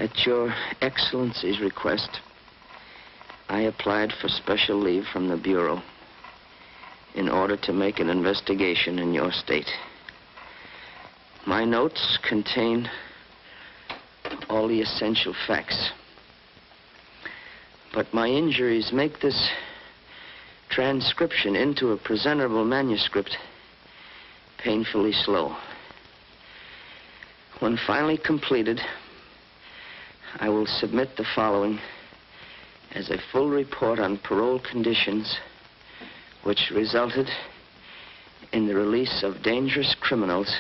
At Your Excellency's request, I applied for special leave from the Bureau in order to make an investigation in your state. My notes contain all the essential facts. But my injuries make this transcription into a presentable manuscript painfully slow. When finally completed, I will submit the following as a full report on parole conditions which resulted in the release of dangerous criminals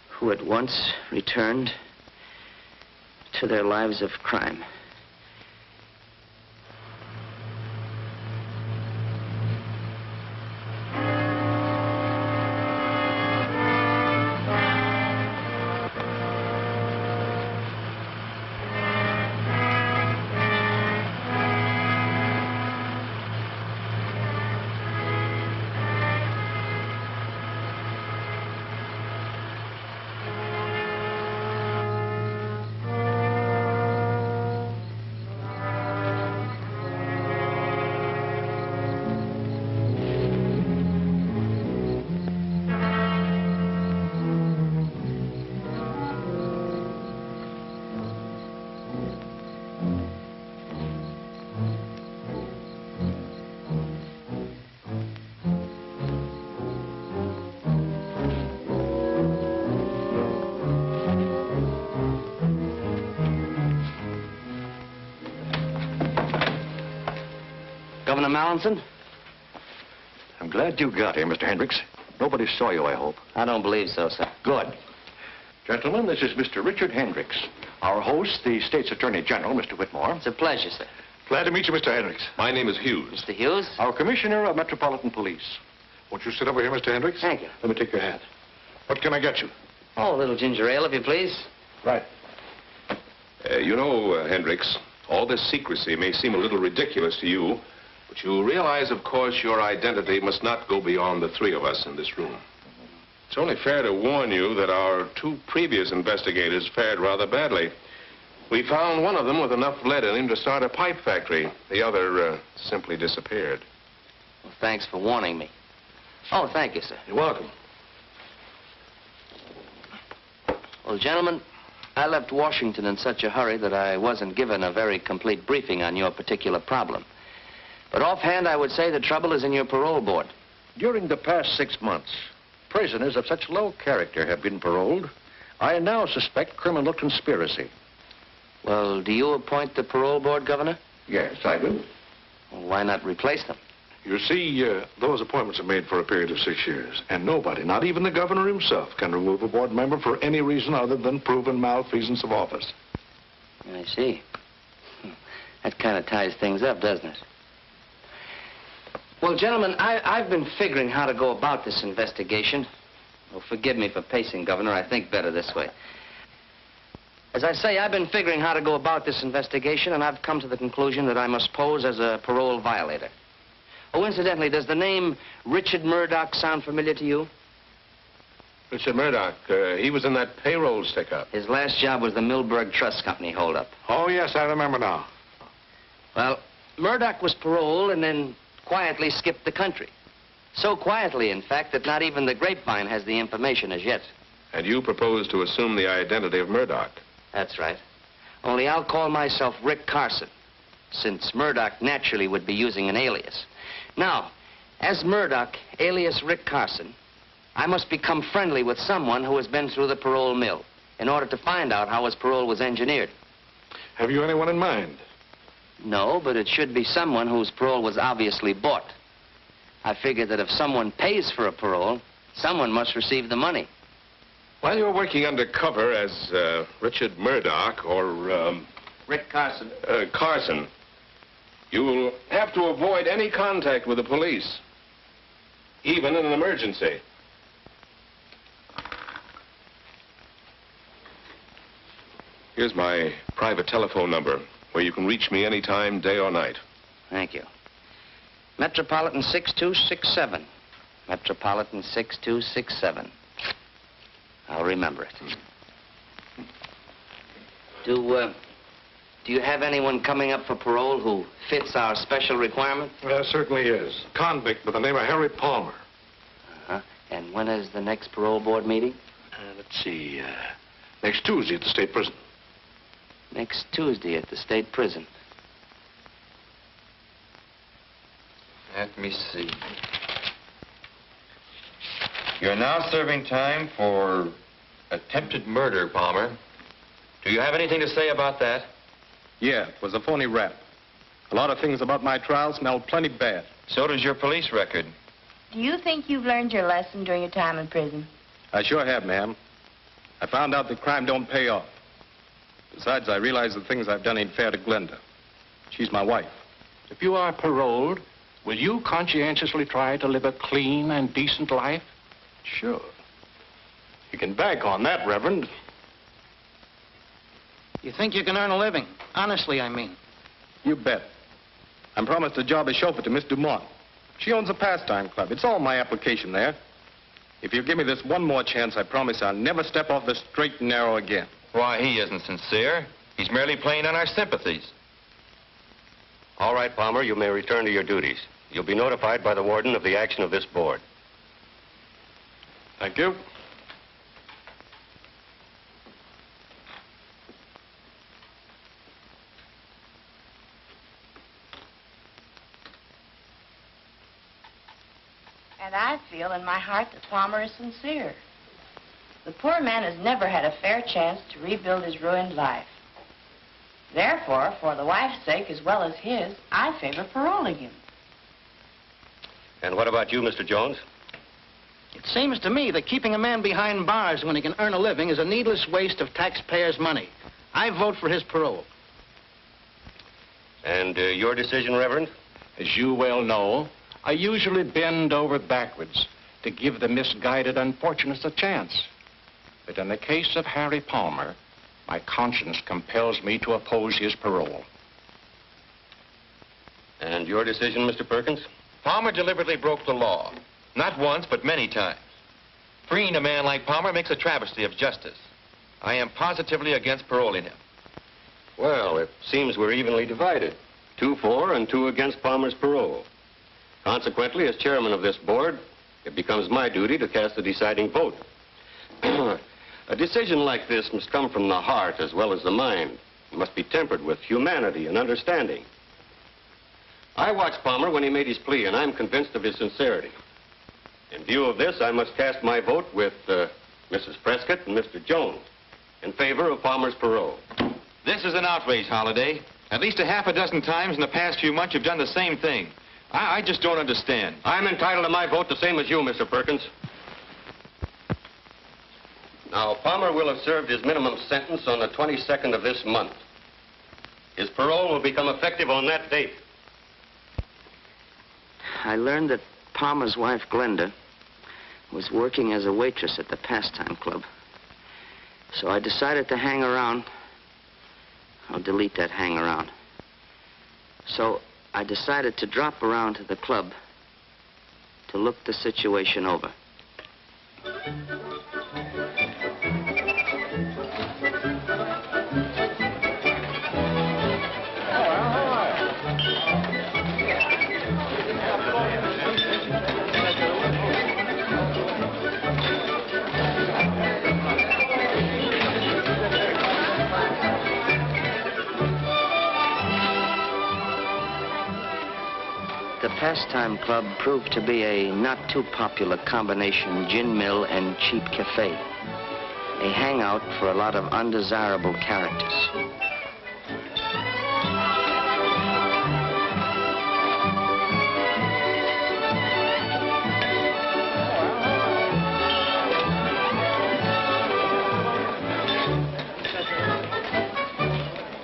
who at once returned to their lives of crime. Governor Mallinson? I'm glad you got here, Mr. Hendricks. Nobody saw you, I hope. I don't believe so, sir. Good. Gentlemen, this is Mr. Richard Hendricks. Our host, the State's Attorney General, Mr. Whitmore. It's a pleasure, sir. Glad to meet you, Mr. Hendricks. My name is Hughes. Mr. Hughes? Our Commissioner of Metropolitan Police. Won't you sit over here, Mr. Hendricks? Thank you. Let me take your hat. What can I get you? Oh, a little ginger ale, if you please. Right. You know, Hendricks, all this secrecy may seem a little ridiculous to you, but you realize, of course, your identity must not go beyond the three of us in this room. It's only fair to warn you that our two previous investigators fared rather badly. We found one of them with enough lead in him to start a pipe factory. The other simply disappeared. Well, thanks for warning me. Oh, thank you, sir. You're welcome. Well, gentlemen, I left Washington in such a hurry that I wasn't given a very complete briefing on your particular problem. But offhand, I would say the trouble is in your parole board. During the past 6 months, prisoners of such low character have been paroled. I now suspect criminal conspiracy. Well, do you appoint the parole board, Governor? Yes, I do. Well, why not replace them? You see, those appointments are made for a period of 6 years, and nobody, not even the governor himself, can remove a board member for any reason other than proven malfeasance of office. I see. That kind of ties things up, doesn't it? Well, gentlemen, I've been figuring how to go about this investigation. Oh, forgive me for pacing, Governor. I think better this way. As I say, I've been figuring how to go about this investigation, and I've come to the conclusion that I must pose as a parole violator. Oh, incidentally, does the name Richard Murdoch sound familiar to you? Richard Murdoch, he was in that payroll stick-up. His last job was the Milberg Trust Company holdup. Oh, yes, I remember now. Well, Murdoch was paroled and then quietly skipped the country. So quietly, in fact, that not even the grapevine has the information as yet. And you propose to assume the identity of Murdoch. That's right. Only I'll call myself Rick Carson, since Murdoch naturally would be using an alias. Now, as Murdoch, alias Rick Carson, I must become friendly with someone who has been through the parole mill in order to find out how his parole was engineered. Have you anyone in mind? No, but it should be someone whose parole was obviously bought. I figure that if someone pays for a parole, someone must receive the money. While you're working undercover as Richard Murdoch or Rick Carson. Carson, you'll have to avoid any contact with the police, even in an emergency. Here's my private telephone number, where you can reach me anytime, day or night. Thank you. Metropolitan 6267. Metropolitan 6267. I'll remember it. Do you have anyone coming up for parole who fits our special requirement? There certainly is. Convict by the name of Harry Palmer. Uh-huh. And when is the next parole board meeting? Let's see. Next Tuesday at the state prison. Next Tuesday at the state prison. Let me see. You're now serving time for attempted murder, Palmer. Do you have anything to say about that? Yeah, it was a phony rap. A lot of things about my trial smelled plenty bad. So does your police record. Do you think you've learned your lesson during your time in prison? I sure have, ma'am. I found out that crime don't pay off. Besides, I realize the things I've done ain't fair to Glenda. She's my wife. If you are paroled, will you conscientiously try to live a clean and decent life? Sure. You can bank on that, Reverend. You think you can earn a living? Honestly, I mean. You bet. I'm promised a job as chauffeur to Miss Dumont. She owns a pastime club. It's all my application there. If you give me this one more chance, I promise I'll never step off the straight and narrow again. Why, he isn't sincere. He's merely playing on our sympathies. All right, Palmer, you may return to your duties. You'll be notified by the warden of the action of this board. Thank you. And I feel in my heart that Palmer is sincere. The poor man has never had a fair chance to rebuild his ruined life. Therefore, for the wife's sake as well as his, I favor paroling him. And what about you, Mr. Jones? It seems to me that keeping a man behind bars when he can earn a living is a needless waste of taxpayers' money. I vote for his parole. And your decision, Reverend? As you well know, I usually bend over backwards to give the misguided unfortunates a chance. But in the case of Harry Palmer, my conscience compels me to oppose his parole. And your decision, Mr. Perkins? Palmer deliberately broke the law. Not once, but many times. Freeing a man like Palmer makes a travesty of justice. I am positively against paroling him. Well, it seems we're evenly divided. 2 for and 2 against Palmer's parole. Consequently, as chairman of this board, it becomes my duty to cast the deciding vote. A decision like this must come from the heart as well as the mind. It must be tempered with humanity and understanding. I watched Palmer when he made his plea, and I'm convinced of his sincerity. In view of this, I must cast my vote with Mrs. Prescott and Mr. Jones in favor of Palmer's parole. This is an outrage, Holliday. At least a half a dozen times in the past few months you've done the same thing. I just don't understand. I'm entitled to my vote the same as you, Mr. Perkins. Now, Palmer will have served his minimum sentence on the 22nd of this month. His parole will become effective on that date. I learned that Palmer's wife, Glenda, was working as a waitress at the pastime club. So I decided to hang around. I'll delete that hang around. So I decided to drop around to the club to look the situation over. The Pastime Club proved to be a not too popular combination gin mill and cheap cafe. A hangout for a lot of undesirable characters.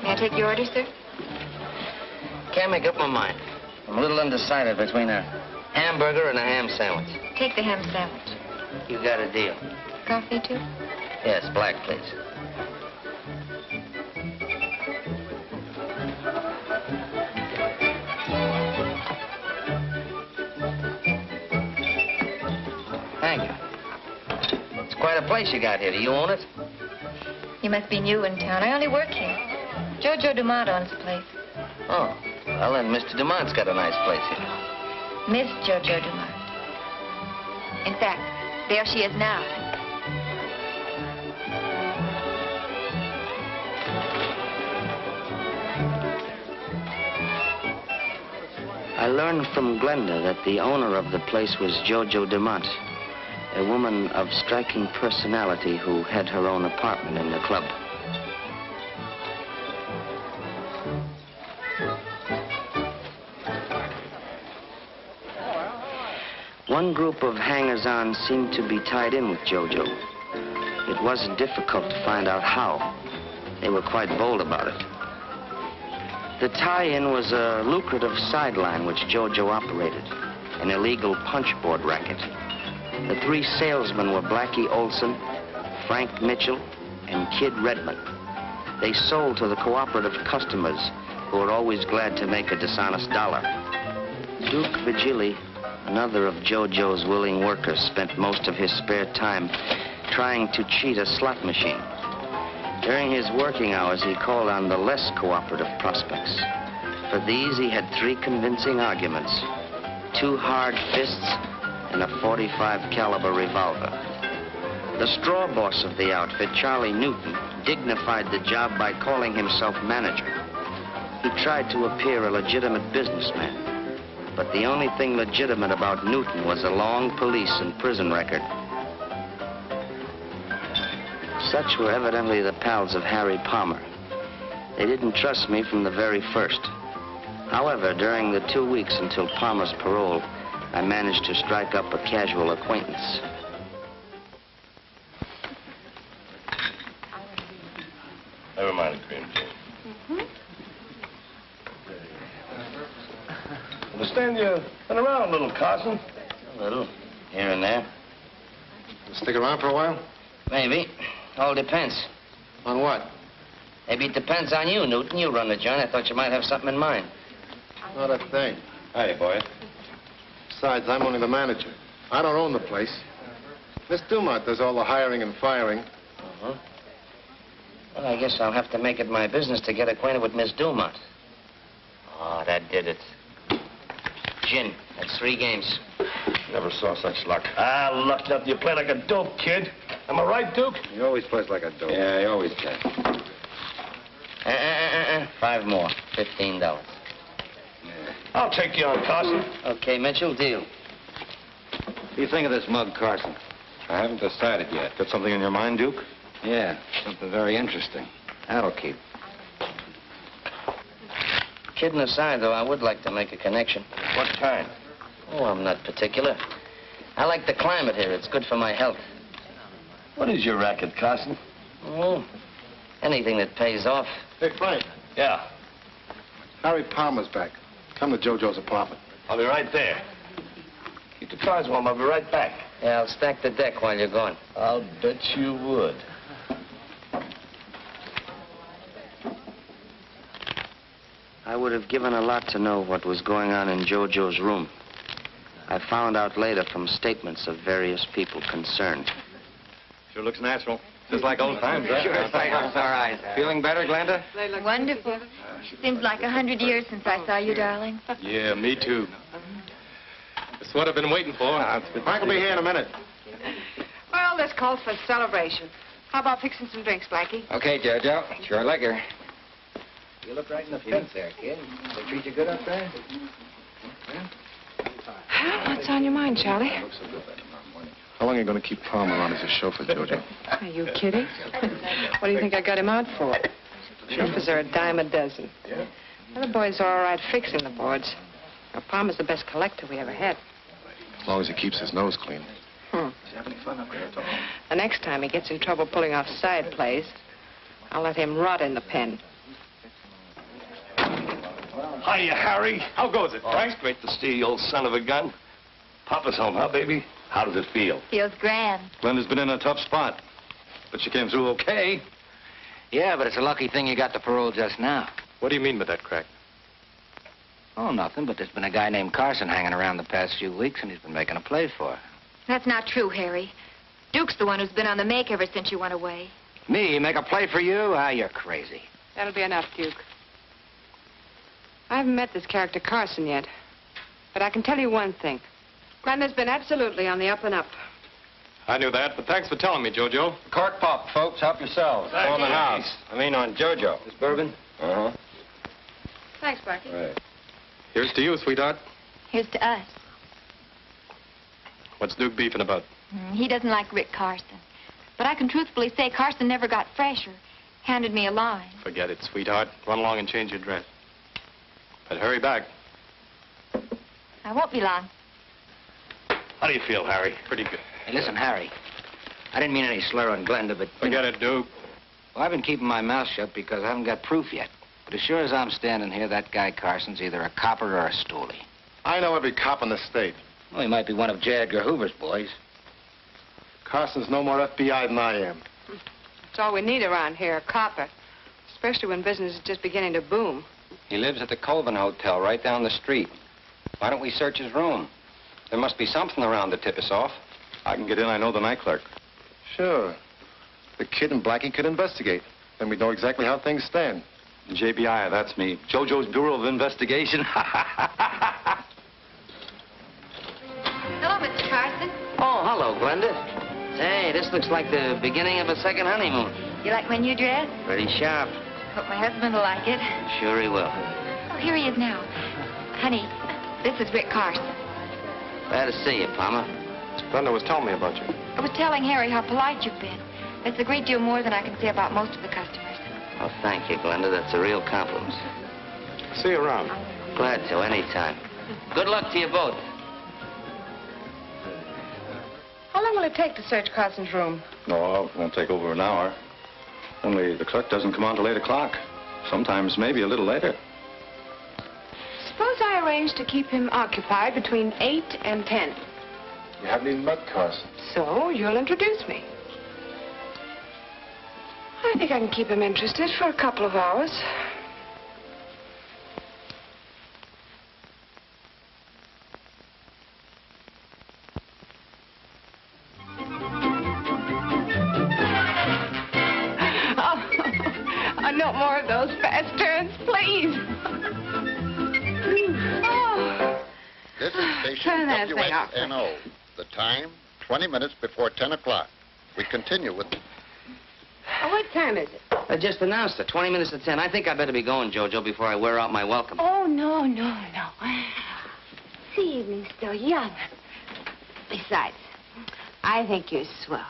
May I take your order, sir? Can't make up my mind. I'm a little undecided between a hamburger and a ham sandwich. Take the ham sandwich. You got a deal. Coffee, too? Yes, black, please. Thank you. It's quite a place you got here. Do you own it? You must be new in town. I only work here. Jojo Dumont owns the place. Oh, well, then Mr. Dumont's got a nice place here. Miss Jojo Dumont. In fact, there she is now. I learned from Glenda that the owner of the place was Jojo Dumont, a woman of striking personality who had her own apartment in the club. One group of hangers-on seemed to be tied in with Jojo. It wasn't difficult to find out how. They were quite bold about it. The tie-in was a lucrative sideline which Jojo operated, an illegal punchboard racket. The three salesmen were Blackie Olson, Frank Mitchell, and Kid Redmond. They sold to the cooperative customers who were always glad to make a dishonest dollar. Duke Vigili, another of Jojo's willing workers, spent most of his spare time trying to cheat a slot machine. During his working hours, he called on the less cooperative prospects. For these, he had 3 convincing arguments, 2 hard fists, and a .45 caliber revolver. The straw boss of the outfit, Charlie Newton, dignified the job by calling himself manager. He tried to appear a legitimate businessman, but the only thing legitimate about Newton was a long police and prison record. Such were evidently the pals of Harry Palmer. They didn't trust me from the very first. However, during the 2 weeks until Palmer's parole, I managed to strike up a casual acquaintance. Never mind the cream, Jane. Understand you've been around a little, Carson. A little, here and there. Stick around for a while? Maybe. All depends. On what? Maybe it depends on you, Newton. You run the joint. I thought you might have something in mind. Not a thing. Hi, boy. Besides, I'm only the manager. I don't own the place. Miss Dumont does all the hiring and firing. Uh-huh. Well, I guess I'll have to make it my business to get acquainted with Miss Dumont. Oh, that did it. Gin. That's 3 games. Never saw such luck. Ah, lucked up. You play like a dope, kid. Am I right, Duke? He always plays like a dope. Yeah, he always can. 5 more. $15. I'll take you on, Carson. Okay, Mitchell, deal. What do you think of this mug, Carson? I haven't decided yet. Got something in your mind, Duke? Yeah, something very interesting. That'll keep. Kidding aside, though, I would like to make a connection. What kind? Oh, I'm not particular. I like the climate here. It's good for my health. What is your racket, Carson? Oh, anything that pays off. Hey, Frank. Yeah. Harry Palmer's back. Come to Jojo's apartment. I'll be right there. Keep the cards warm. I'll be right back. Yeah, I'll stack the deck while you're gone. I'll bet you would. I would have given a lot to know what was going on in Jojo's room. I found out later from statements of various people concerned. Sure looks natural. Just like old times, right? Sure, thanks. All right. Feeling better, Glenda? Wonderful. Seems like 100 years since I saw you, darling. Yeah, me too. That's what I've been waiting for. Frank will be here in a minute. Well, this calls for celebration. How about fixing some drinks, Blackie? Okay, Jojo. Sure liquor. You look right in the pink there, kid. They treat you good up there? What's on your mind, Charlie? How long are you going to keep Palmer on as a chauffeur, Jojo? Are you kidding? What do you think I got him out for? Chauffeurs are a dime a dozen. The boys are all right fixing the boards. Now, Palmer's the best collector we ever had. As long as he keeps his nose clean. The next time he gets in trouble pulling off side plays, I'll let him rot in the pen. Hiya, Harry. How goes it, Frank? It's great to see you, old son of a gun. Papa's home, huh, baby? How does it feel? Feels grand. Glenda's been in a tough spot, but she came through okay. Yeah, but it's a lucky thing you got the parole just now. What do you mean by that, Crack? Oh, nothing, but there's been a guy named Carson hanging around the past few weeks, and he's been making a play for her. That's not true, Harry. Duke's the one who's been on the make ever since you went away. Me, make a play for you? Ah, you're crazy. That'll be enough, Duke. I haven't met this character Carson yet. But I can tell you one thing. Glenda's been absolutely on the up and up. I knew that, but thanks for telling me, Jojo. Cork pop, folks. Help yourselves. On the house. I mean on Jojo. This bourbon? Uh-huh. Thanks, Blackie. Right. Here's to you, sweetheart. Here's to us. What's Duke beefing about? He doesn't like Rick Carson. But I can truthfully say Carson never got fresh or handed me a line. Forget it, sweetheart. Run along and change your dress. But hurry back. I won't be long. How do you feel, Harry? Pretty good. Hey, listen, Harry. I didn't mean any slur on Glenda, but... Forget it, Duke. Well, I've been keeping my mouth shut because I haven't got proof yet. But as sure as I'm standing here, that guy Carson's either a copper or a stoolie. I know every cop in the state. Well, he might be one of J. Edgar Hoover's boys. Carson's no more FBI than I am. That's all we need around here, a copper. Especially when business is just beginning to boom. He lives at the Colvin Hotel right down the street. Why don't we search his room? There must be something around to tip us off. I can get in. I know the night clerk. Sure. The kid and Blackie could investigate. Then we'd know exactly how things stand. JBI, that's me. JoJo's Bureau of Investigation. Hello, Mr. Carson. Oh, hello, Glenda. Hey, this looks like the beginning of a second honeymoon. You like my new dress? Pretty sharp. Hope my husband will like it. Sure he will. Oh, here he is now. Honey, this is Rick Carson. Glad to see you, Palmer. Glenda was telling me about you. I was telling Harry how polite you've been. That's a great deal more than I can say about most of the customers. Oh, thank you, Glenda. That's a real compliment. See you around. Glad to, anytime. Good luck to you both. How long will it take to search Carson's room? No, it won't take over an hour. Only the clerk doesn't come on till 8 o'clock. Sometimes maybe a little later. Suppose I arrange to keep him occupied between 8 and 10. You haven't even met Carson. So you'll introduce me. I think I can keep him interested for a couple of hours. Oh, no more of those fast turns, please. Oh. This is station Turn that thing off. WXNO. The time, 20 minutes before 10 o'clock. We continue with... Oh, what time is it? I just announced it, 20 minutes to 10. I think I better be going, Jojo, before I wear out my welcome. Oh, no. It's the evening still young. Besides, I think you're swell.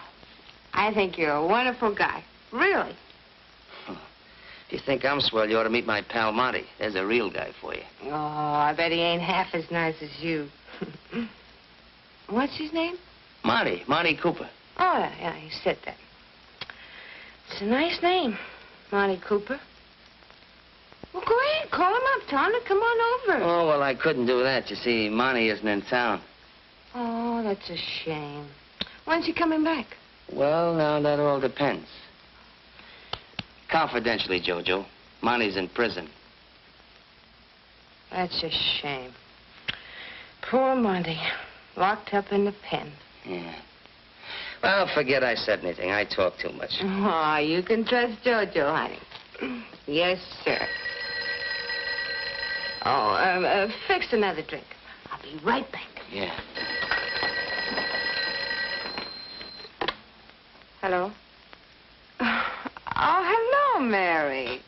I think you're a wonderful guy. Really. If you think I'm swell, you ought to meet my pal Monty. There's a real guy for you. Oh, I bet he ain't half as nice as you. What's his name? Monty Cooper. Oh, yeah, you said that. It's a nice name, Monty Cooper. Well, go ahead, call him up. Tell him to come on over. Oh, well, I couldn't do that. You see, Monty isn't in town. Oh, that's a shame. When's he coming back? Well, now, that all depends. Confidentially, Jojo, Monty's in prison. That's a shame. Poor Monty, locked up in the pen. Yeah. Well, forget I said anything. I talk too much. Oh, you can trust Jojo, honey. Yes, sir. Oh, fix another drink. I'll be right back. Yeah. Hello? Oh, hello, Mary.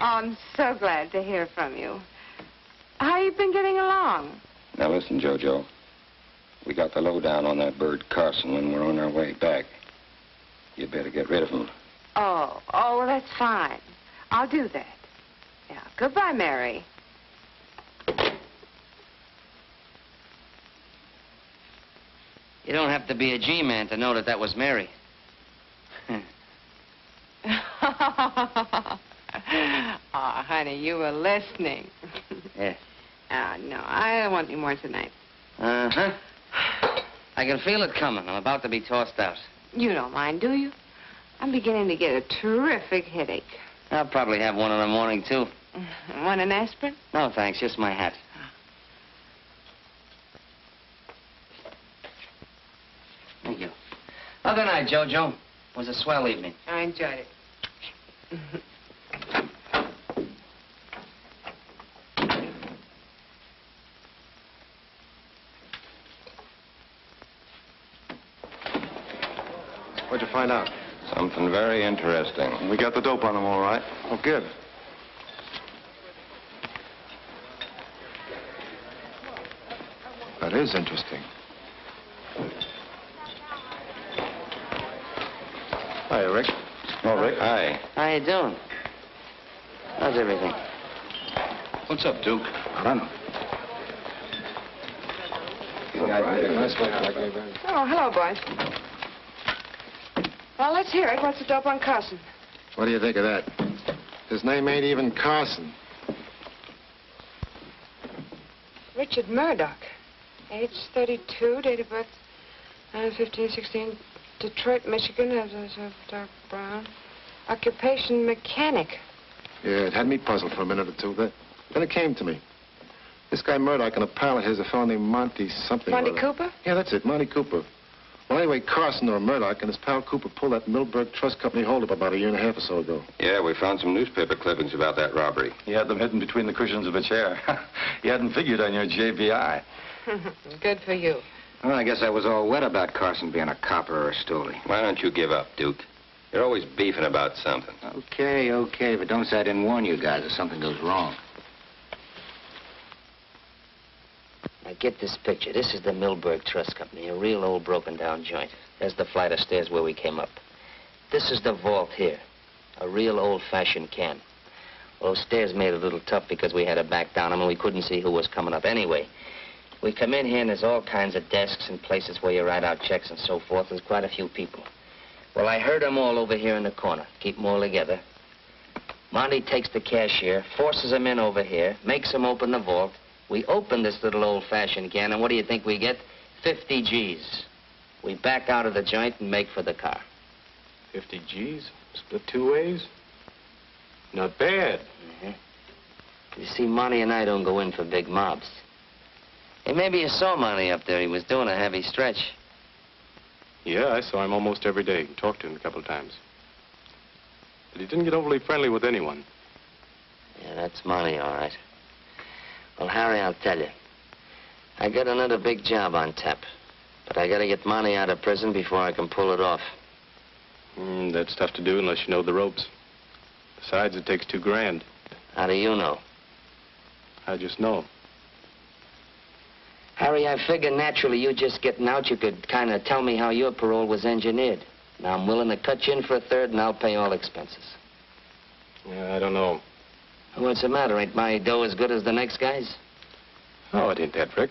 Oh, I'm so glad to hear from you. How you been getting along? Now listen, Jojo. We got the lowdown on that bird Carson and we're on our way back. You'd better get rid of him. Oh, well, that's fine. I'll do that. Yeah, goodbye, Mary. You don't have to be a G-man to know that that was Mary. Oh, honey, you were listening. Yeah. Oh, no, I don't want any more tonight. Uh-huh. I can feel it coming. I'm about to be tossed out. You don't mind, do you? I'm beginning to get a terrific headache. I'll probably have one in the morning, too. Want an aspirin? No, thanks. Just my hat. Thank you. Well, good night, Jojo. was a swell evening. I enjoyed it. What'd you find out? Something very interesting. We got the dope on them, all right. Oh, good. That is interesting. Hi, Rick. Oh, Rick. Hi. How you doing? How's everything? What's up, Duke? I don't know. Oh, hello, boys. Well, let's hear it. What's the dope on Carson? What do you think of that? His name ain't even Carson. Richard Murdoch. Age 32, date of birth 1516, Detroit, Michigan, has a dark brown. Occupation, mechanic. Yeah, it had me puzzled for a minute or two. Then it came to me. This guy Murdoch and a pal of his, a fellow named Monty something. Monty Cooper? Yeah, that's it, Monty Cooper. Well, anyway, Carson or Murdoch and his pal Cooper pulled that Millburg Trust Company holdup about a year and a half or so ago. Yeah, we found some newspaper clippings about that robbery. You had them hidden between the cushions of a chair. You hadn't figured on your JPI. Good for you. Well, I guess I was all wet about Carson being a copper or a stoolie. Why don't you give up, Duke? You're always beefing about something. Okay, but don't say I didn't warn you guys if something goes wrong. Now, get this picture. This is the Millburg Trust Company, a real old broken-down joint. There's the flight of stairs where we came up. This is the vault here, a real old-fashioned can. Well, those stairs made it a little tough because we had to back down them and we couldn't see who was coming up. Anyway, we come in here and there's all kinds of desks and places where you write out checks and so forth. There's quite a few people. Well, I heard them all over here in the corner. Keep them all together. Monty takes the cashier, forces them in over here, makes them open the vault. We open this little old-fashioned can, and what do you think we get? 50 G's. We back out of the joint and make for the car. 50 G's? Split two ways? Not bad. You see, Monty and I don't go in for big mobs. Hey, maybe you saw Monty up there. He was doing a heavy stretch. Yeah, I saw him almost every day. Talked to him a couple of times. But he didn't get overly friendly with anyone. Yeah, that's Monty, all right. Well, Harry, I'll tell you. I got another big job on tap. But I gotta get Monty out of prison before I can pull it off. That's tough to do unless you know the ropes. Besides, it takes $2 grand. How do you know? I just know. Harry, I figure naturally you just getting out, you could kind of tell me how your parole was engineered. Now, I'm willing to cut you in for a third, and I'll pay all expenses. Yeah, I don't know. What's the matter? Ain't my dough as good as the next guy's? Oh, it ain't that, Rick.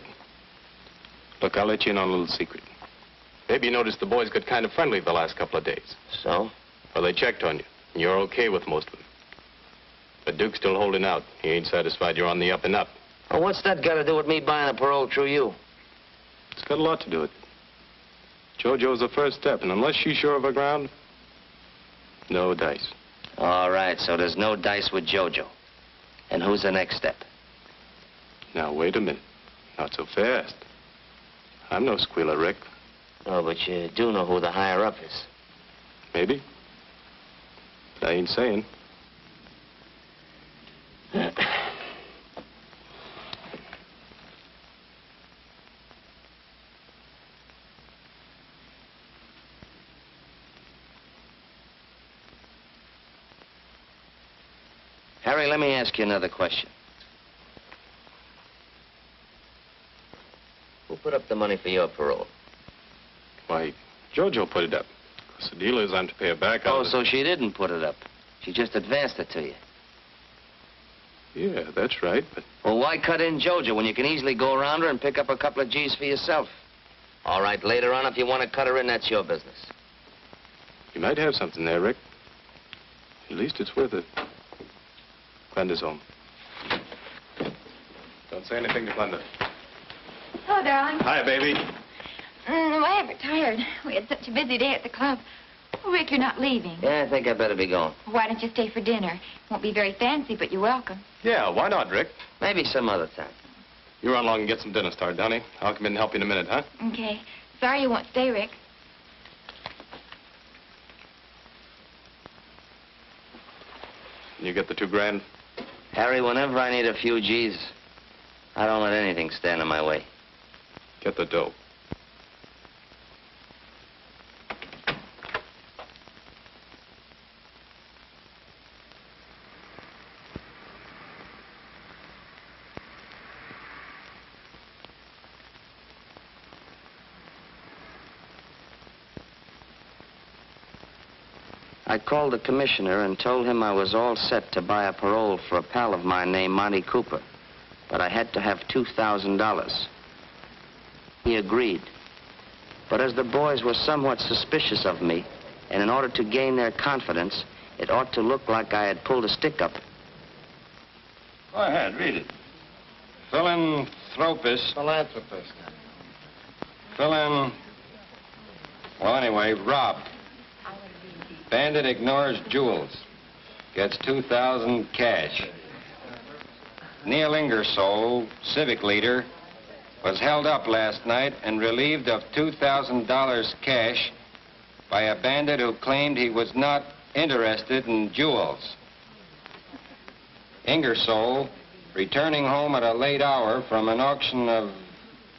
Look, I'll let you in on a little secret. Maybe you noticed the boys got kind of friendly the last couple of days. So? Well, they checked on you, and you're okay with most of them. But Duke's still holding out. He ain't satisfied you're on the up and up. Well, what's that got to do with me buying a parole through you? It's got a lot to do with it. JoJo's the first step, and unless she's sure of her ground, no dice. All right, so there's no dice with JoJo. And who's the next step? Now, wait a minute. Not so fast. I'm no squealer, Rick. Oh, but you do know who the higher-up is. Maybe. But I ain't saying. Harry, let me ask you another question. Who put up the money for your parole? Why, JoJo put it up. Because the deal is I'm to pay her back. Oh, so she didn't put it up. She just advanced it to you. Yeah, that's right, but... Well, why cut in JoJo when you can easily go around her and pick up a couple of G's for yourself? All right, later on, if you want to cut her in, that's your business. You might have something there, Rick. At least it's worth it. Glenda's home. Don't say anything to Glenda. Hello, darling. Hi, baby. I'm tired. We had such a busy day at the club. Oh, Rick, you're not leaving. Yeah, I think I better be going. Why don't you stay for dinner? Won't be very fancy, but you're welcome. Yeah, why not, Rick? Maybe some other time. You run along and get some dinner started, honey. I'll come in and help you in a minute, huh? Okay. Sorry you won't stay, Rick. You get the $2,000? Harry, whenever I need a few G's, I don't let anything stand in my way. Get the dope. I called the commissioner and told him I was all set to buy a parole for a pal of mine named Monty Cooper, but I had to have $2,000. He agreed. But as the boys were somewhat suspicious of me, and in order to gain their confidence, it ought to look like I had pulled a stick-up. Go ahead, read it. Philanthropist. Philanthropist. Well, anyway, robbed. Bandit ignores jewels. Gets $2,000 cash. Neil Ingersoll, civic leader, was held up last night and relieved of $2,000 cash by a bandit who claimed he was not interested in jewels. Ingersoll, returning home at a late hour from an auction of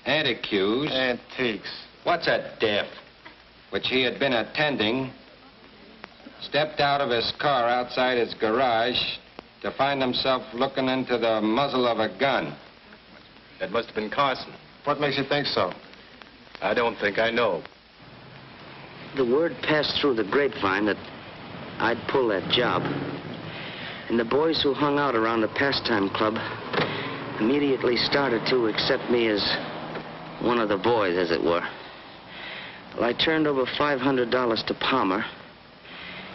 Antiques. What's a diff? Which he had been attending, stepped out of his car outside his garage to find himself looking into the muzzle of a gun. That must have been Carson. What makes you think so? I don't think I know. The word passed through the grapevine that I'd pull that job. And the boys who hung out around the pastime club immediately started to accept me as one of the boys, as it were. Well, I turned over $500 to Palmer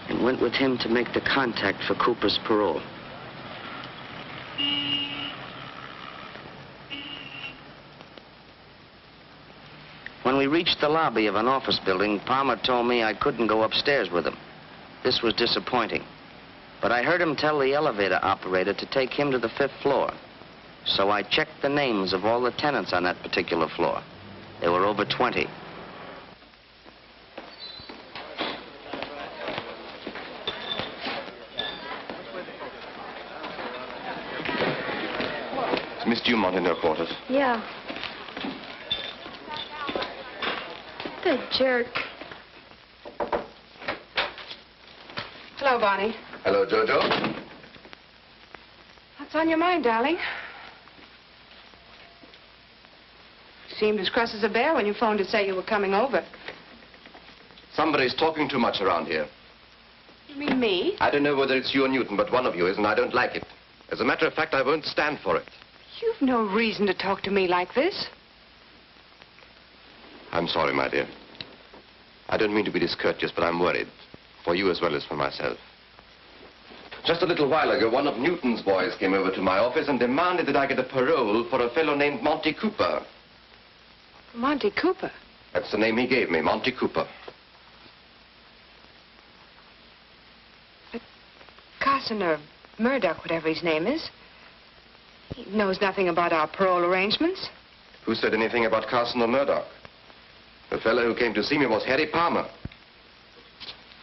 and went with him to make the contact for Cooper's parole. When we reached the lobby of an office building, Palmer told me I couldn't go upstairs with him. This was disappointing. But I heard him tell the elevator operator to take him to the 5th floor. So I checked the names of all the tenants on that particular floor. There were over 20. Is Miss Dumont in her quarters? Yeah. The jerk. Hello, Bonnie. Hello, Jojo. What's on your mind, darling? You seemed as cross as a bear when you phoned to say you were coming over. Somebody's talking too much around here. You mean me? I don't know whether it's you or Newton, but one of you is, and I don't like it. As a matter of fact, I won't stand for it. You've no reason to talk to me like this. I'm sorry, my dear. I don't mean to be discourteous, but I'm worried. For you as well as for myself. Just a little while ago, one of Newton's boys came over to my office and demanded that I get a parole for a fellow named Monty Cooper. Monty Cooper? That's the name he gave me, Monty Cooper. But Carson or Murdoch, whatever his name is, he knows nothing about our parole arrangements. Who said anything about Carson or Murdoch? The fellow who came to see me was Harry Palmer.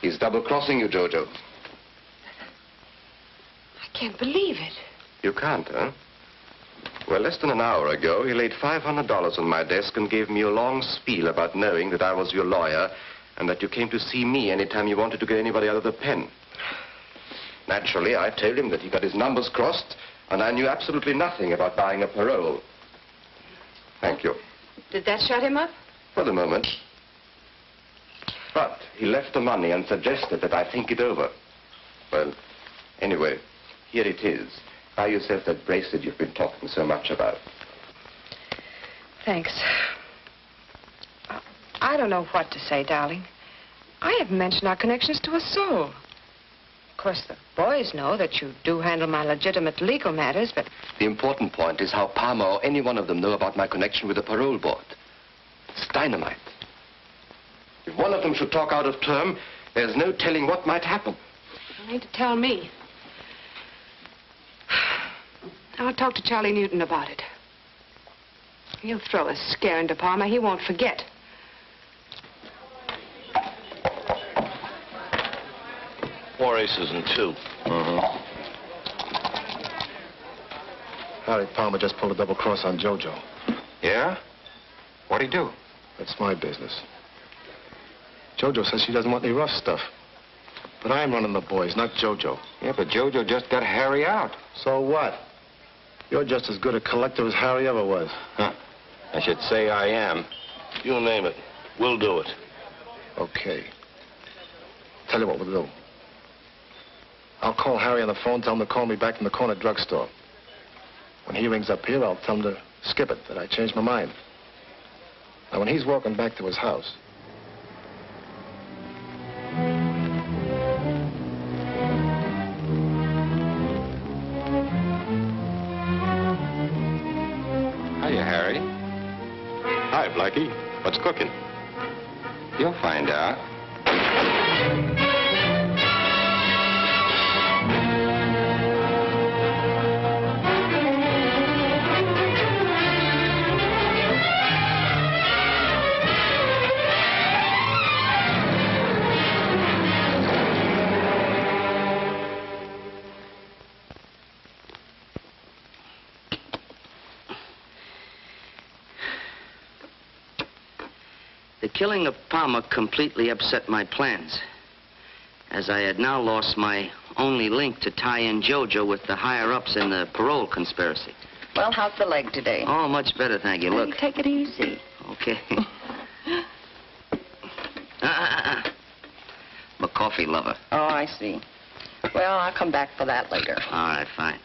He's double-crossing you, Jojo. I can't believe it. You can't, huh? Well, less than an hour ago, he laid $500 on my desk and gave me a long spiel about knowing that I was your lawyer and that you came to see me anytime you wanted to get anybody out of the pen. Naturally, I told him that he got his numbers crossed and I knew absolutely nothing about buying a parole. Thank you. Did that shut him up? For the moment. But he left the money and suggested that I think it over. Well, anyway, here it is. Buy yourself that bracelet you've been talking so much about. Thanks. I don't know what to say, darling. I haven't mentioned our connections to a soul. Of course, the boys know that you do handle my legitimate legal matters, but... The important point is how Palmer or any one of them know about my connection with the parole board. It's dynamite. If one of them should talk out of term, there's no telling what might happen. You need to tell me. I'll talk to Charlie Newton about it. He'll throw a scare into Palmer. He won't forget. 4 aces and 2. Harry Palmer just pulled a double cross on JoJo. Yeah? What'd he do? That's my business. JoJo says she doesn't want any rough stuff. But I'm running the boys, not JoJo. Yeah, but JoJo just got Harry out. So what? You're just as good a collector as Harry ever was. Huh. I should say I am. You name it. We'll do it. Okay. Tell you what we'll do. I'll call Harry on the phone, tell him to call me back from the corner drugstore. When he rings up here, I'll tell him to skip it, that I changed my mind. Now, when he's walking back to his house, Hiya, Harry. hi, Blackie. What's cooking? You'll find out. The killing of Palmer completely upset my plans, as I had now lost my only link to tie in JoJo with the higher-ups in the parole conspiracy. Well, how's the leg today? Oh, much better, thank you. Look. Take it easy. Okay. I'm a coffee lover. Oh, I see. Well, I'll come back for that later. All right, fine.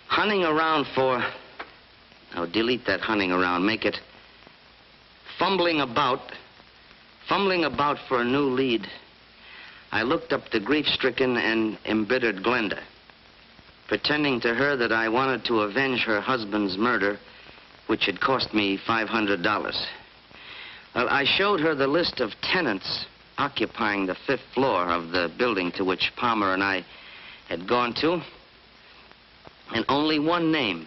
Hunting around for... Now, delete that hunting around. Make it fumbling about for a new lead. I looked up the grief-stricken and embittered Glenda, pretending to her that I wanted to avenge her husband's murder, which had cost me $500. Well, I showed her the list of tenants occupying the 5th floor of the building to which Palmer and I had gone to, and only one name,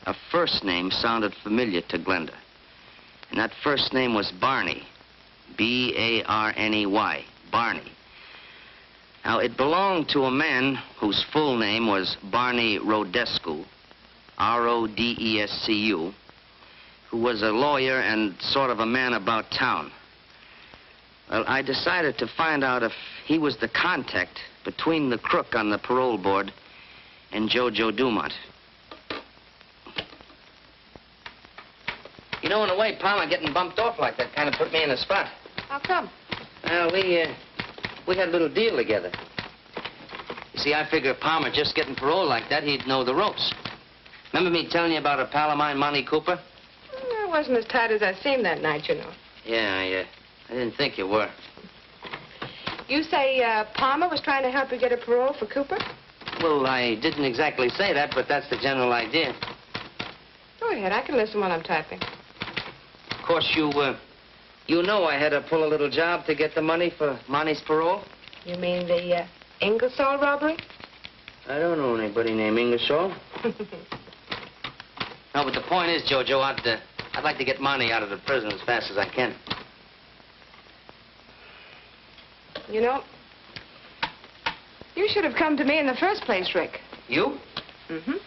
a first name, sounded familiar to Glenda. And that first name was Barney. B-A-R-N-E-Y. Barney. Now, it belonged to a man whose full name was Barney Rodescu, R-O-D-E-S-C-U, who was a lawyer and sort of a man about town. Well, I decided to find out if he was the contact between the crook on the parole board and JoJo Dumont. You know, in a way, Palmer getting bumped off like that kind of put me in a spot. How come? Well, we had a little deal together. You see, I figure if Palmer just getting parole like that, he'd know the ropes. Remember me telling you about a pal of mine, Monty Cooper? I wasn't as tight as I seemed that night, you know. Yeah, I didn't think you were. You say Palmer was trying to help you get a parole for Cooper? Well, I didn't exactly say that, but that's the general idea. Go ahead, I can listen while I'm typing. Of course, you know I had to pull a little job to get the money for Monty's parole. You mean the Ingersoll robbery? I don't know anybody named Ingersoll. No, but the point is, JoJo, I'd like to get Monty out of the prison as fast as I can. You know, you should have come to me in the first place, Rick. You? Mm-hmm.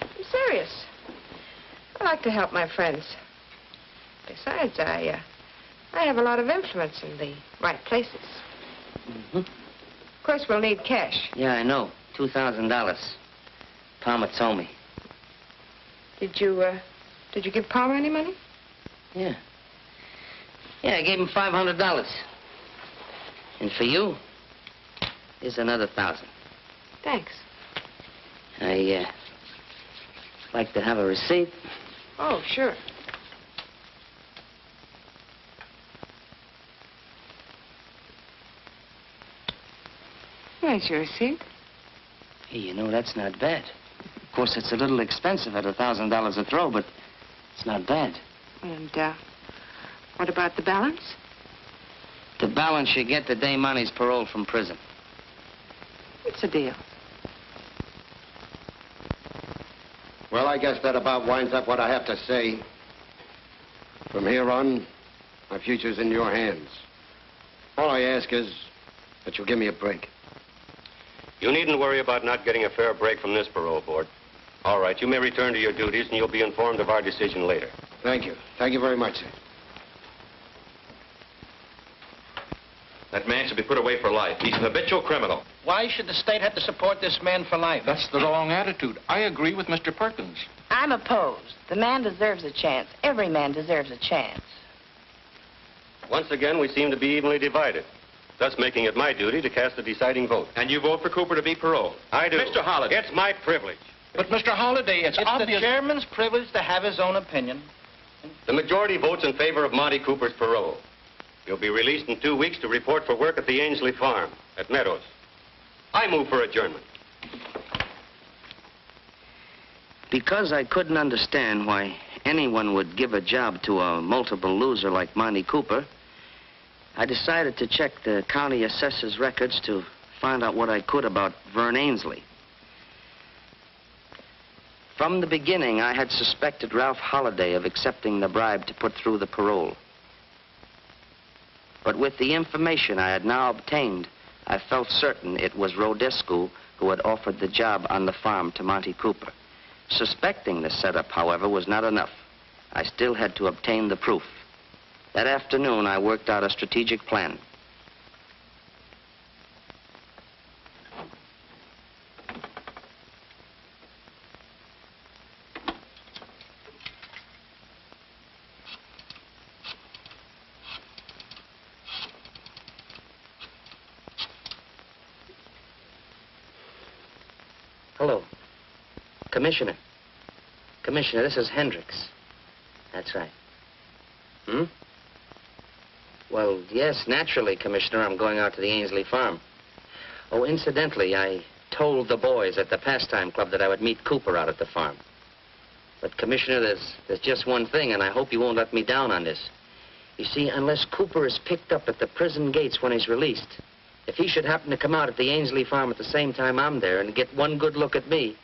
I'm serious. I like to help my friends. Besides, I have a lot of influence in the right places. Mm-hmm. Of course, we'll need cash. Yeah, I know. $2,000. Palmer told me. Did you give Palmer any money? Yeah. Yeah, I gave him $500. And for you, here's another 1,000. Thanks. I like to have a receipt. Oh, sure. There's your receipt. Hey, you know, that's not bad. Of course, it's a little expensive at $1,000 a throw, but it's not bad. And, what about the balance? The balance you get the day Monty's paroled from prison. It's a deal. Well, I guess that about winds up what I have to say. From here on, my future's in your hands. All I ask is that you give me a break. You needn't worry about not getting a fair break from this parole board. All right, you may return to your duties, and you'll be informed of our decision later. Thank you. Thank you very much, sir. That man should be put away for life. He's an habitual criminal. Why should the state have to support this man for life? That's the wrong attitude. I agree with Mr. Perkins. I'm opposed. The man deserves a chance. Every man deserves a chance. Once again, we seem to be evenly divided, thus making it my duty to cast the deciding vote. And you vote for Cooper to be paroled? I do. Mr. Holliday. It's my privilege. But, Mr. Holliday, it's obvious... the chairman's privilege to have his own opinion. The majority votes in favor of Monty Cooper's parole. He'll be released in 2 weeks to report for work at the Ainsley farm at Meadows. I move for adjournment. Because I couldn't understand why anyone would give a job to a multiple loser like Monty Cooper, I decided to check the county assessor's records to find out what I could about Vern Ainsley. From the beginning, I had suspected Ralph Holliday of accepting the bribe to put through the parole. But with the information I had now obtained, I felt certain it was Rodescu who had offered the job on the farm to Monty Cooper. Suspecting the setup, however, was not enough. I still had to obtain the proof. That afternoon, I worked out a strategic plan. Hello. Commissioner. Commissioner, this is Hendricks. That's right. Hmm? Well, yes, naturally, Commissioner, I'm going out to the Ainsley farm. Oh, incidentally, I told the boys at the pastime club that I would meet Cooper out at the farm. But, Commissioner, there's just one thing, and I hope you won't let me down on this. You see, unless Cooper is picked up at the prison gates when he's released, if he should happen to come out at the Ainsley farm at the same time I'm there and get one good look at me,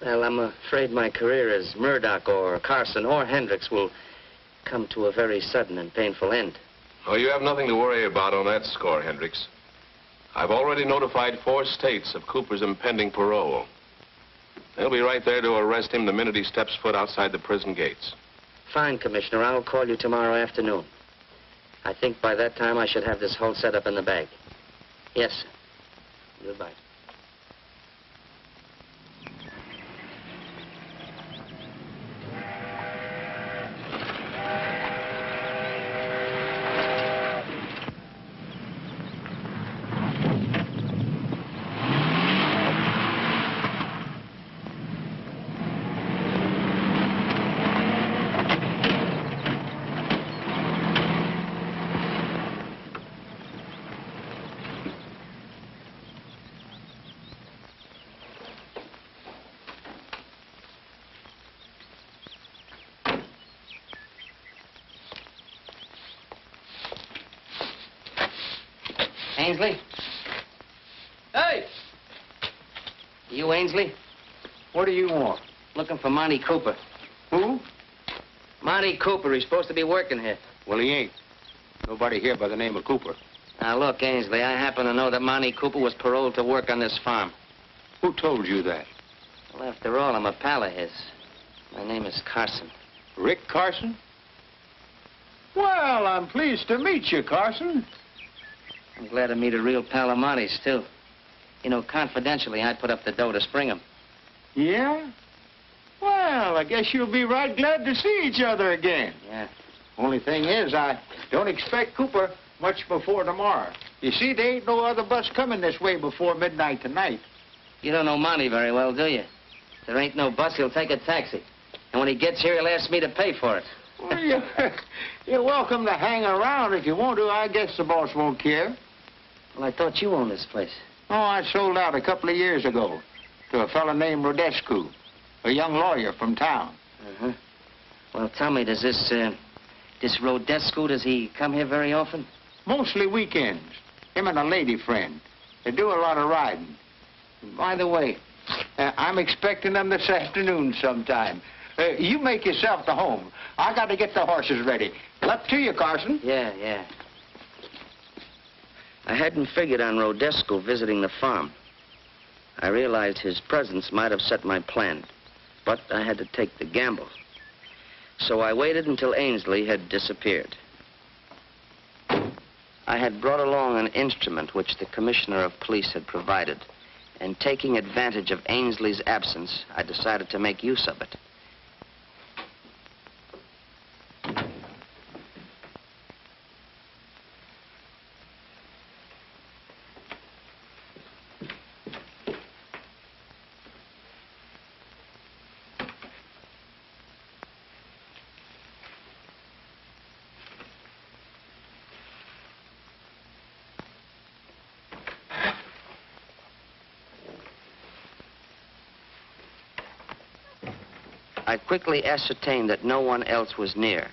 well, I'm afraid my career as Murdoch or Carson or Hendricks will come to a very sudden and painful end. Oh, you have nothing to worry about on that score, Hendricks. I've already notified 4 states of Cooper's impending parole. They'll be right there to arrest him the minute he steps foot outside the prison gates. Fine, Commissioner. I'll call you tomorrow afternoon. I think by that time I should have this whole setup in the bag. Yes, sir. Goodbye. Ainsley? Hey! You Ainsley? What do you want? Looking for Monty Cooper. Who? Monty Cooper. He's supposed to be working here. Well, he ain't. Nobody here by the name of Cooper. Now, look, Ainsley, I happen to know that Monty Cooper was paroled to work on this farm. Who told you that? Well, after all, I'm a pal of his. My name is Carson. Rick Carson? Well, I'm pleased to meet you, Carson. I'm glad to meet a real pal of Monty's, too. You know, confidentially, I put up the dough to spring him. Yeah? Well, I guess you'll be right glad to see each other again. Yeah. Only thing is, I don't expect Cooper much before tomorrow. You see, there ain't no other bus coming this way before midnight tonight. You don't know Monty very well, do you? If there ain't no bus, he'll take a taxi. And when he gets here, he'll ask me to pay for it. Well, you're welcome to hang around if you want to. I guess the boss won't care. Well, I thought you owned this place. Oh, I sold out a couple of years ago to a fellow named Rodescu, a young lawyer from town. Uh-huh. Well, tell me, does this Rodescu, does he come here very often? Mostly weekends. Him and a lady friend. They do a lot of riding. By the way, I'm expecting them this afternoon sometime. You make yourself to home. I got to get the horses ready. Up to you, Carson. Yeah. I hadn't figured on Rodescu visiting the farm. I realized his presence might have set my plan, but I had to take the gamble. So I waited until Ainsley had disappeared. I had brought along an instrument which the commissioner of police had provided, and taking advantage of Ainsley's absence, I decided to make use of it. I quickly ascertained that no one else was near.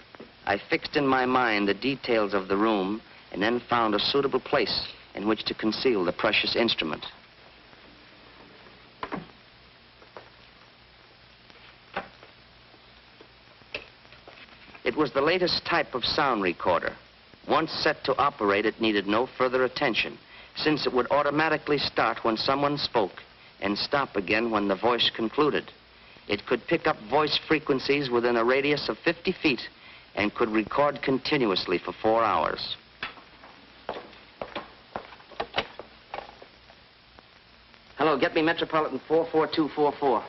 I fixed in my mind the details of the room and then found a suitable place in which to conceal the precious instrument. It was the latest type of sound recorder. Once set to operate, it needed no further attention, since it would automatically start when someone spoke and stop again when the voice concluded. It could pick up voice frequencies within a radius of 50 feet and could record continuously for 4 hours. Hello, get me Metropolitan 44244.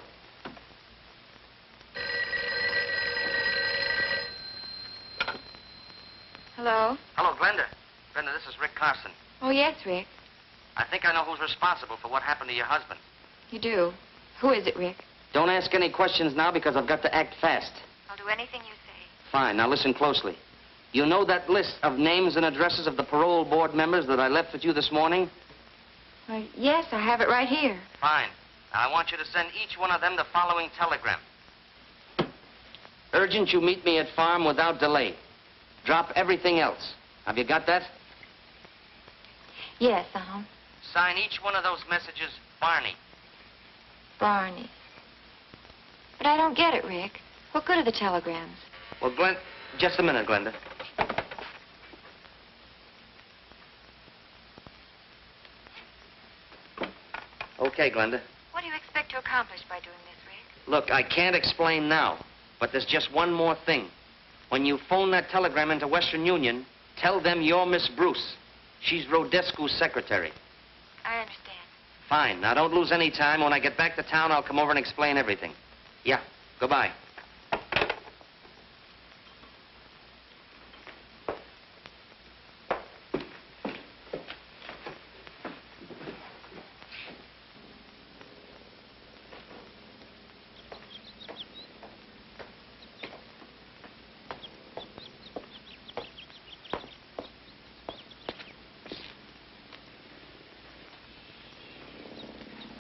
Hello? Hello, Glenda. Glenda, this is Rick Carson. Oh, yes, Rick. I think I know who's responsible for what happened to your husband. You do? Who is it, Rick? Don't ask any questions now because I've got to act fast. I'll do anything you say. Fine. Now listen closely. You know that list of names and addresses of the parole board members that I left with you this morning? Yes, I have it right here. Fine. Now, I want you to send each one of them the following telegram. Urgent you meet me at farm without delay. Drop everything else. Have you got that? Yes, Sign each one of those messages Barney. Barney. But I don't get it, Rick. What good are the telegrams? Well, Glenn, just a minute, Glenda. Okay, Glenda. What do you expect to accomplish by doing this, Rick? Look, I can't explain now, but there's just one more thing. When you phone that telegram into Western Union, tell them you're Miss Bruce. She's Rodescu's secretary. I understand. Fine. Now, don't lose any time. When I get back to town, I'll come over and explain everything. Yeah. Goodbye.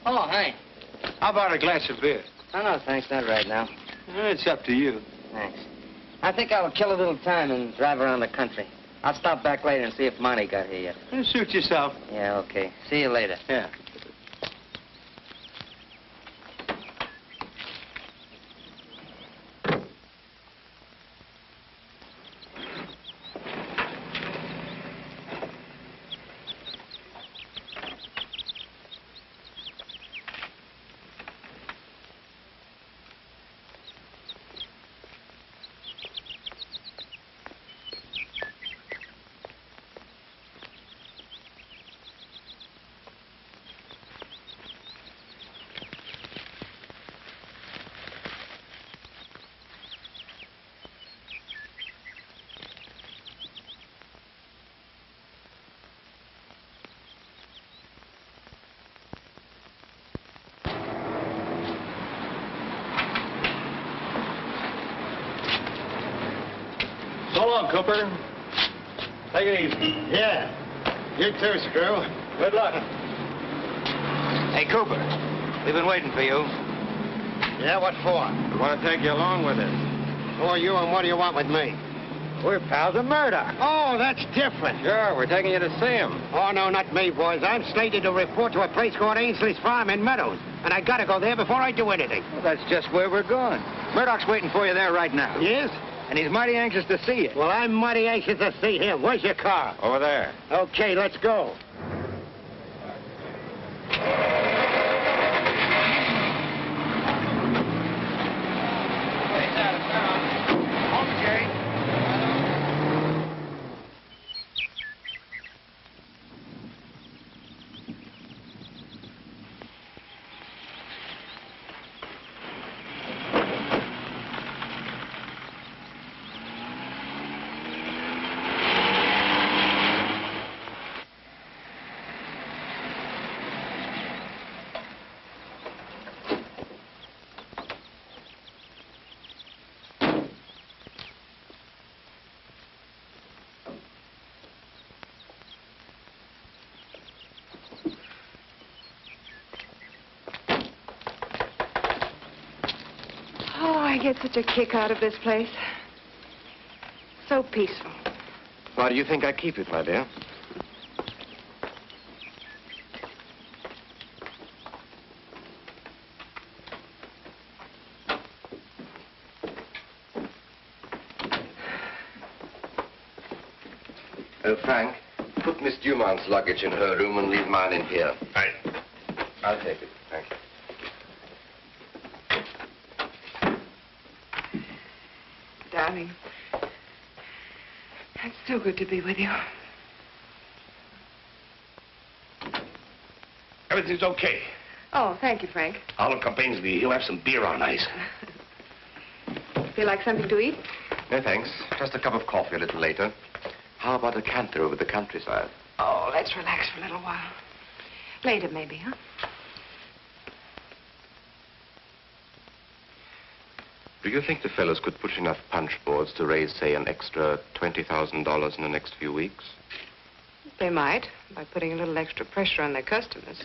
Oh, hey. How about a glass of beer? Oh, no, thanks. Not right now. It's up to you. Thanks. I think I'll kill a little time and drive around the country. I'll stop back later and see if Monty got here yet. Suit yourself. Yeah, okay. See you later. Yeah. So long, Cooper. Take it easy. Yeah. You too, Screw. Good luck. Hey, Cooper. We've been waiting for you. Yeah, what for? We want to take you along with us. Who are you and what do you want with me? We're pals of Murdoch. Oh, that's different. Sure, we're taking you to see him. Oh, no, not me, boys. I'm slated to report to a place called Ainsley's Farm in Meadows. And I gotta go there before I do anything. Well, that's just where we're going. Murdoch's waiting for you there right now. Yes? And he's mighty anxious to see you. Well, I'm mighty anxious to see him. Where's your car? Over there. Okay, let's go. I get such a kick out of this place. So peaceful. Why do you think I keep it, my dear? Oh, Frank, put Miss Dumont's luggage in her room and leave mine in here. Right. I'll take it. Thank you. Darling, it's so good to be with you. Everything's okay. Oh, thank you, Frank. Olive complains that he'll have some beer on ice. Feel like something to eat? No, thanks. Just a cup of coffee a little later. How about a canter over the countryside? Oh, let's relax for a little while. Later, maybe, huh? Do you think the fellows could push enough punch boards to raise, say, an extra $20,000 in the next few weeks? They might, by putting a little extra pressure on their customers.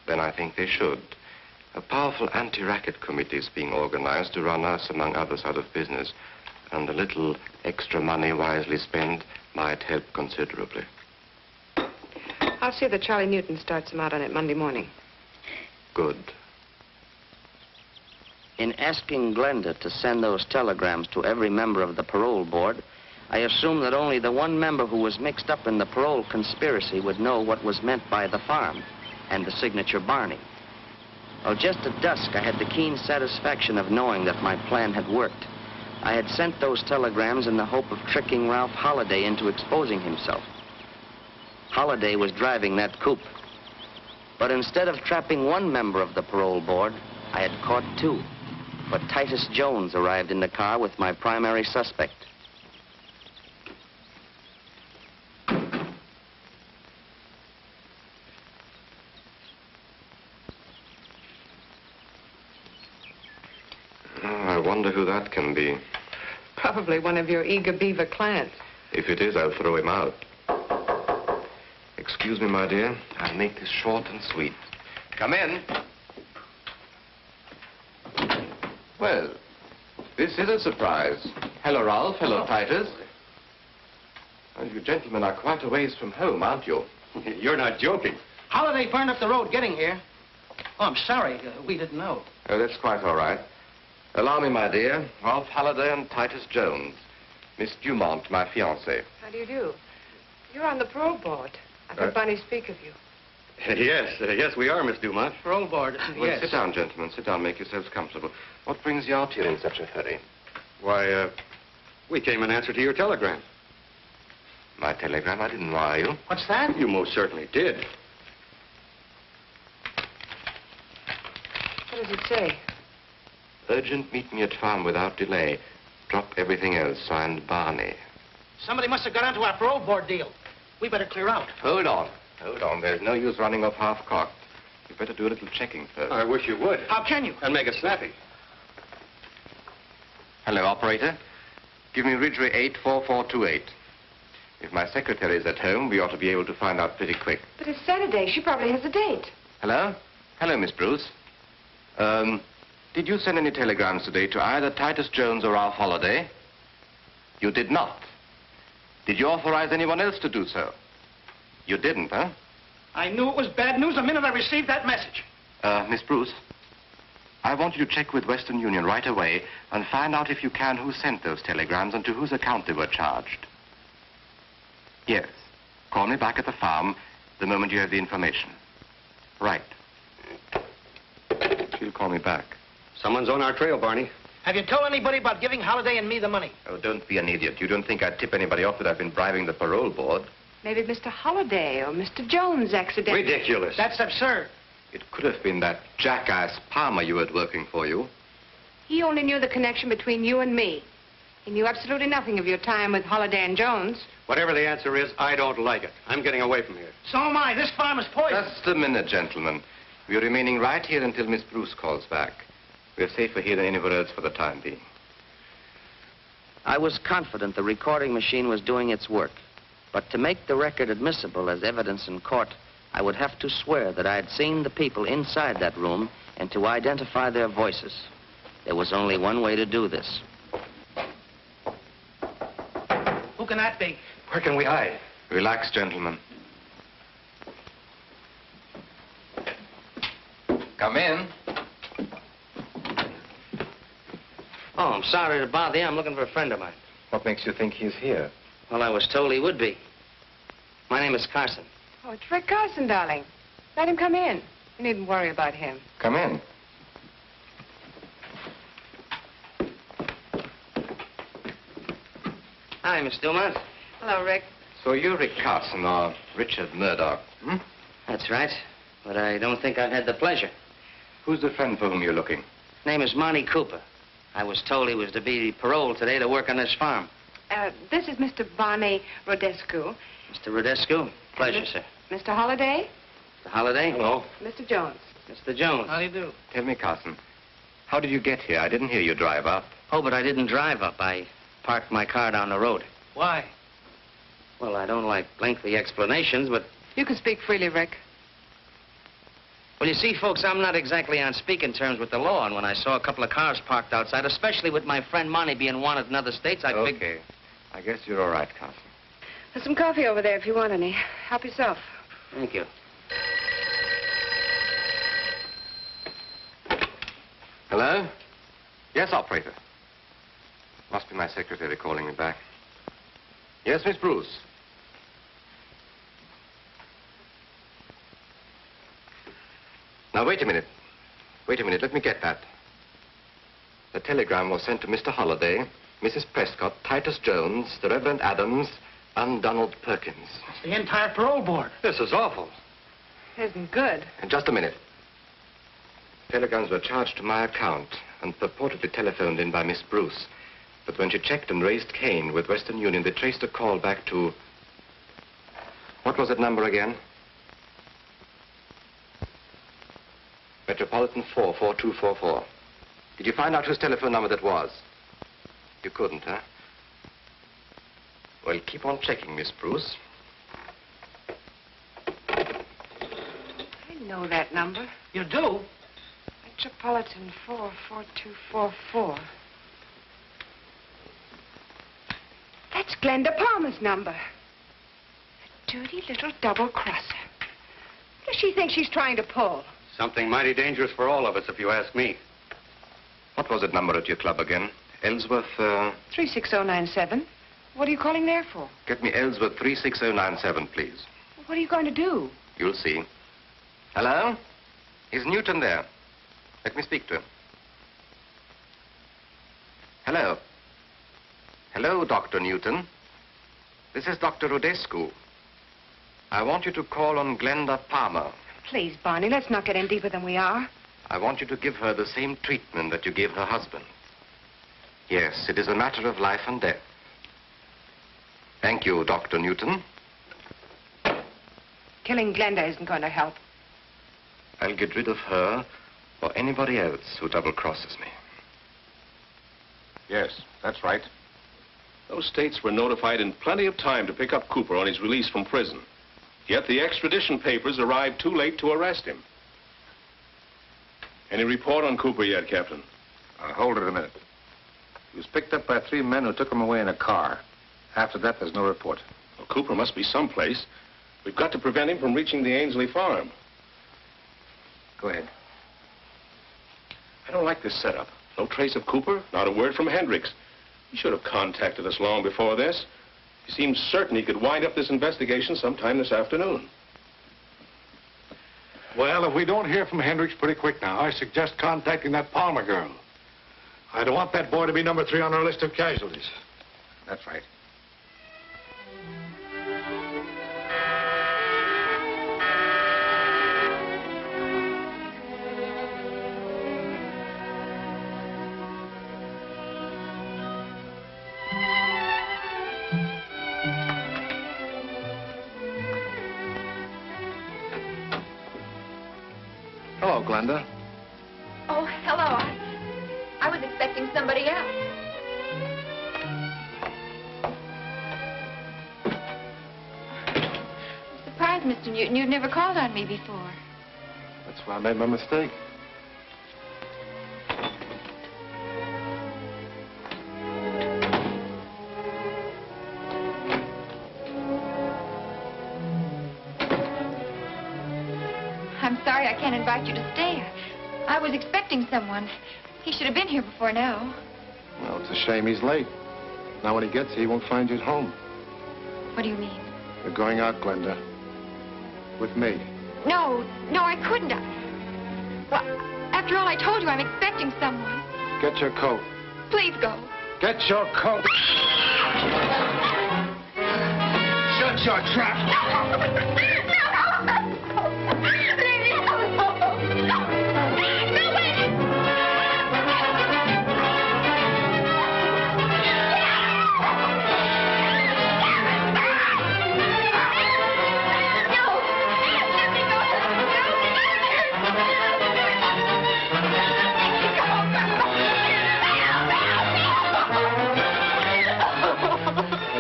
Then I think they should. A powerful anti-racket committee is being organized to run us, among others, out of business. And a little extra money wisely spent might help considerably. I'll see that Charlie Newton starts them out on it Monday morning. Good. In asking Glenda to send those telegrams to every member of the parole board, I assumed that only the one member who was mixed up in the parole conspiracy would know what was meant by the farm and the signature Barney. Well, just at dusk, I had the keen satisfaction of knowing that my plan had worked. I had sent those telegrams in the hope of tricking Ralph Holliday into exposing himself. Holliday was driving that coupe. But instead of trapping one member of the parole board, I had caught two. But Titus Jones arrived in the car with my primary suspect. I wonder who that can be. Probably one of your eager beaver clients. If it is, I'll throw him out. Excuse me, my dear. I'll make this short and sweet. Come in. Well, this is a surprise. Hello, Ralph. Hello, Titus. Well, you gentlemen are quite a ways from home, aren't you? You're not joking. Holiday burned up the road getting here. Oh, I'm sorry. We didn't know. Oh, that's quite all right. Allow me, my dear. Ralph Halliday and Titus Jones. Miss Dumont, my fiancée. How do you do? You're on the parole board. I've heard Barney speak of you. Yes, we are, Miss Dumont. Parole board, Well, yes. sit down, gentlemen. Sit down. Make yourselves comfortable. What brings you out here in such a hurry? Why, we came in answer to your telegram. My telegram? I didn't wire you. What's that? You most certainly did. What does it say? Urgent, meet me at farm without delay. Drop everything else. Signed, Barney. Somebody must have got onto our parole board deal. We better clear out. Hold on. Hold on. There's no use running off half-cocked. You better do a little checking first. I wish you would. How can you? And make it snappy. Hello, operator. Give me Ridgeway 84428. If my secretary is at home, we ought to be able to find out pretty quick. But it's Saturday. She probably has a date. Hello? Hello, Miss Bruce. Did you send any telegrams today to either Titus Jones or Ralph Holliday? You did not. Did you authorize anyone else to do so? You didn't, huh? I knew it was bad news the minute I received that message. Miss Bruce, I want you to check with Western Union right away and find out if you can who sent those telegrams and to whose account they were charged. Yes. Call me back at the farm the moment you have the information. Right. She'll call me back. Someone's on our trail, Barney. Have you told anybody about giving Holiday and me the money? Oh, don't be an idiot. You don't think I'd tip anybody off that I've been bribing the parole board? Maybe Mr. Holliday or Mr. Jones accidentally... Ridiculous. That's absurd. It could have been that jackass Palmer you had working for you. He only knew the connection between you and me. He knew absolutely nothing of your time with Holliday and Jones. Whatever the answer is, I don't like it. I'm getting away from here. So am I. This farm is poison. Just a minute, gentlemen. We're remaining right here until Miss Bruce calls back. We're safer here than anywhere else for the time being. I was confident the recording machine was doing its work. But to make the record admissible as evidence in court, I would have to swear that I had seen the people inside that room and to identify their voices. There was only one way to do this. Who can that be? Where can we hide? Relax, gentlemen. Come in. Oh, I'm sorry to bother you. I'm looking for a friend of mine. What makes you think he's here? Well, I was told he would be. My name is Carson. Oh, it's Rick Carson, darling. Let him come in. You needn't worry about him. Come in. Hi, Miss Dumont. Hello, Rick. So you're Rick Carson, or Richard Murdoch, hmm? That's right. But I don't think I've had the pleasure. Who's the friend for whom you're looking? Name is Monty Cooper. I was told he was to be paroled today to work on this farm. This is Mr. Barney Rodescu. Mr. Rodescu? Pleasure, sir. Mr. Holliday? Mr. Holliday? Hello. Mr. Jones. Mr. Jones. How do you do? Tell me, Carson, how did you get here? I didn't hear you drive up. Oh, but I didn't drive up. I parked my car down the road. Why? Well, I don't like lengthy explanations, but... You can speak freely, Rick. Well, you see, folks, I'm not exactly on speaking terms with the law, and when I saw a couple of cars parked outside, especially with my friend Monty being wanted in other states, I figured... Okay. I guess you're all right, Carson. There's some coffee over there if you want any. Help yourself. Thank you. Hello? Yes, operator. Must be my secretary calling me back. Yes, Miss Bruce. Now, wait a minute. Wait a minute. Let me get that. The telegram was sent to Mr. Holliday, Mrs. Prescott, Titus Jones, the Reverend Adams, and Donald Perkins. It's the entire parole board. This is awful. Isn't good. And just a minute. Telegrams were charged to my account and purportedly telephoned in by Miss Bruce. But when she checked and raised Cain with Western Union, they traced a call back to... What was that number again? Metropolitan 44244. Did you find out whose telephone number that was? You couldn't, huh? Well, keep on checking, Miss Bruce. I know that number. You do? Metropolitan 44244. That's Glenda Palmer's number. A dirty little double-crosser. What does she think she's trying to pull? Something mighty dangerous for all of us, if you ask me. What was that number at your club again? Ellsworth, 36097. What are you calling there for? Get me Ellsworth 36097, please. What are you going to do? You'll see. Hello? Is Newton there? Let me speak to him. Hello. Hello, Dr. Newton. This is Dr. Rodescu. I want you to call on Glenda Palmer. Please, Barney, let's not get in deeper than we are. I want you to give her the same treatment that you gave her husband. Yes, it is a matter of life and death. Thank you, Dr. Newton. Killing Glenda isn't going to help. I'll get rid of her or anybody else who double-crosses me. Yes, that's right. Those states were notified in plenty of time to pick up Cooper on his release from prison. Yet the extradition papers arrived too late to arrest him. Any report on Cooper yet, Captain? Hold it a minute. He was picked up by 3 men who took him away in a car. After that, there's no report. Well, Cooper must be someplace. We've got to prevent him from reaching the Ainsley farm. Go ahead. I don't like this setup. No trace of Cooper, not a word from Hendricks. He should have contacted us long before this. He seems certain he could wind up this investigation sometime this afternoon. Well, if we don't hear from Hendricks pretty quick now, I suggest contacting that Palmer girl. I don't want that boy to be number 3 on our list of casualties. That's right. Hello, Glenda. Oh, hello. I was expecting somebody else. I'm surprised, Mr. Newton. You've never called on me before. That's why I made my mistake. can't invite you to stay. I was expecting someone. He should have been here before now. Well, it's a shame he's late. Now when he gets here, he won't find you at home. What do you mean? You're going out, Glenda. With me. No, I couldn't. Well, after all I told you, I'm expecting someone. Get your coat. Please go. Get your coat. Shut your trap.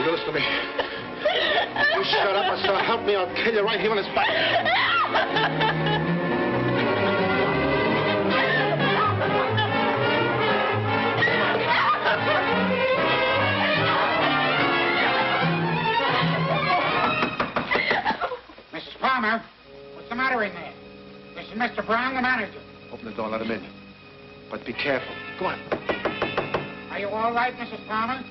Listen to me. You shut up or so help me, I'll kill you right here on his back. Mrs. Palmer, what's the matter in there? This is Mr. Brown, the manager. Open the door, let him in. But be careful. Go on. Are you all right, Mrs. Palmer?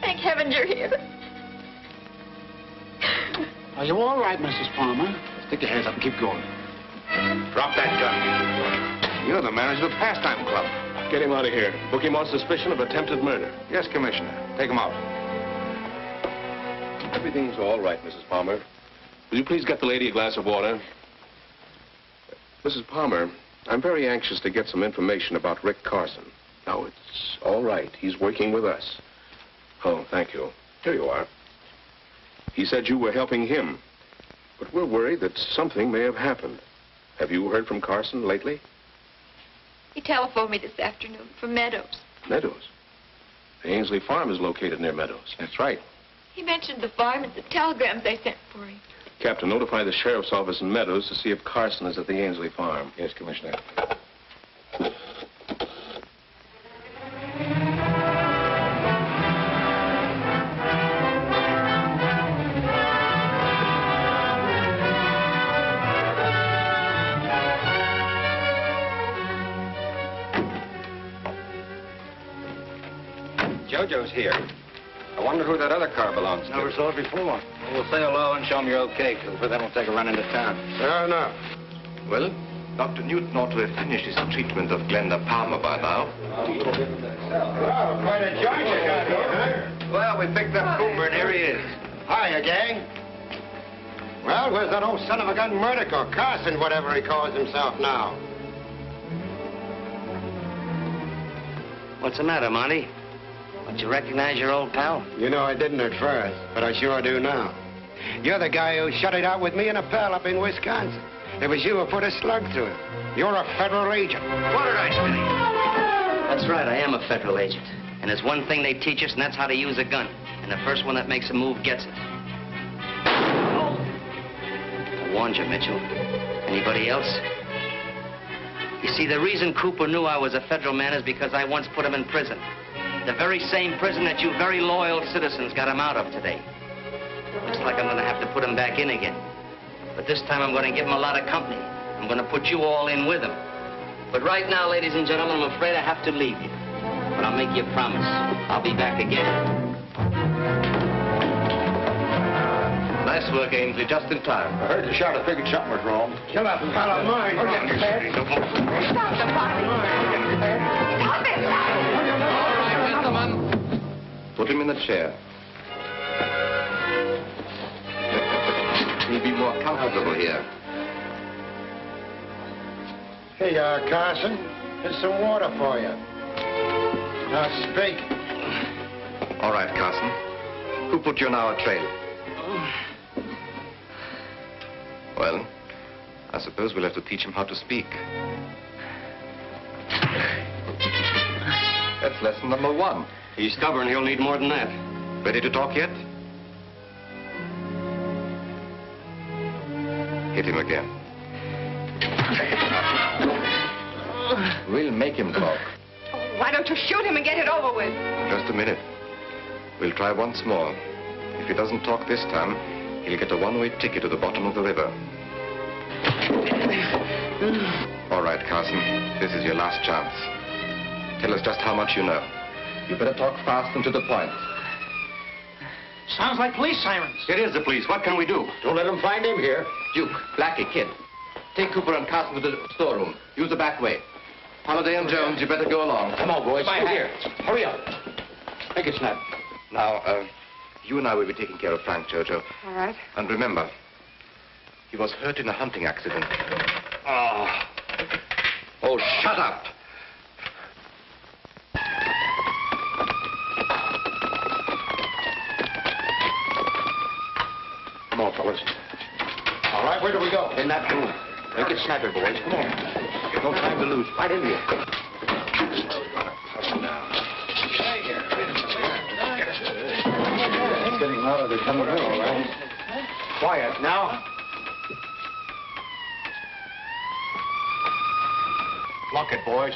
Thank heaven you're here. Are you all right, Mrs. Palmer? Stick your hands up and keep going. Drop that gun. You're the manager of the pastime club. Get him out of here. Book him on suspicion of attempted murder. Yes, Commissioner. Take him out. Everything's all right, Mrs. Palmer. Will you please get the lady a glass of water? Mrs. Palmer, I'm very anxious to get some information about Rick Carson. Now, it's all right. He's working with us. Oh, thank you. Here you are. He said you were helping him. But we're worried that something may have happened. Have you heard from Carson lately? He telephoned me this afternoon from Meadows. Meadows? The Ainsley Farm is located near Meadows. That's right. He mentioned the farm and the telegrams they sent for him. Captain, notify the sheriff's office in Meadows to see if Carson is at the Ainsley Farm. Yes, Commissioner. Jojo's here. I wonder who that other car belongs to. Never saw it before. We'll say hello and show him you're okay, Cooper. Then we'll take a run into town. Fair enough. Well, Dr. Newton ought to have finished his treatment of Glenda Palmer by now. Oh, quite a joint you got here, huh? Well, we picked up Cooper, and here he is. Hiya, gang. Well, where's that old son of a gun Murdoch or Carson, whatever he calls himself now? What's the matter, Monty? Don't you recognize your old pal? You know, I didn't at first, but I sure do now. You're the guy who shut it out with me and a pal up in Wisconsin. It was you who put a slug through him. You're a federal agent. What did I say? That's right, I am a federal agent. And there's one thing they teach us, and that's how to use a gun. And the first one that makes a move gets it. Oh. I warned you, Mitchell. Anybody else? You see, the reason Cooper knew I was a federal man is because I once put him in prison. The very same prison that you very loyal citizens got him out of today. Looks like I'm going to have to put him back in again. But this time I'm going to give him a lot of company. I'm going to put you all in with him. But right now, ladies and gentlemen, I'm afraid I have to leave you. But I'll make you a promise. I'll be back again. Nice work, Ainsley. Just in time. I heard the shot. I figured something was wrong. Kill that fellow mine. Stop the party. Stop it. All right, gentlemen. Put him in the chair. He'll be more comfortable here. Hey, Carson, here's some water for you. Now, speak. All right, Carson. Who put you on our trail? Well, I suppose we'll have to teach him how to speak. That's lesson number 1. He's stubborn. He'll need more than that. Ready to talk yet? Hit him again. We'll make him talk. Oh, why don't you shoot him and get it over with? Just a minute. We'll try once more. If he doesn't talk this time, he'll get a one-way ticket to the bottom of the river. All right, Carson. This is your last chance. Tell us just how much you know. You better talk fast and to the point. Sounds like police sirens. It is the police. What can we do? Don't let them find him here. Duke, Blackie, Kid. Take Cooper and Carson to the storeroom. Use the back way. Holiday and Jones, you better go along. Come on, boys. My Through hat. here. Hurry up. Make it snap. Now, you and I will be taking care of Frank, Jojo. All right. And remember, he was hurt in a hunting accident. Oh, shut up. Come on, fellas. All right, where do we go? In that room. Make it snappy, boys. Come on. No time to lose. Right in here. It's getting louder. They're coming in, all right. Quiet now. Lock it, boys.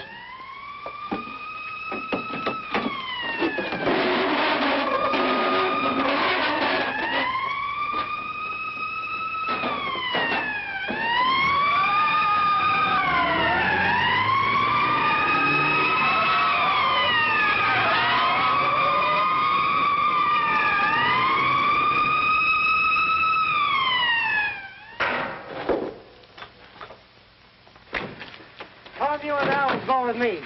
All of you and Al go with me.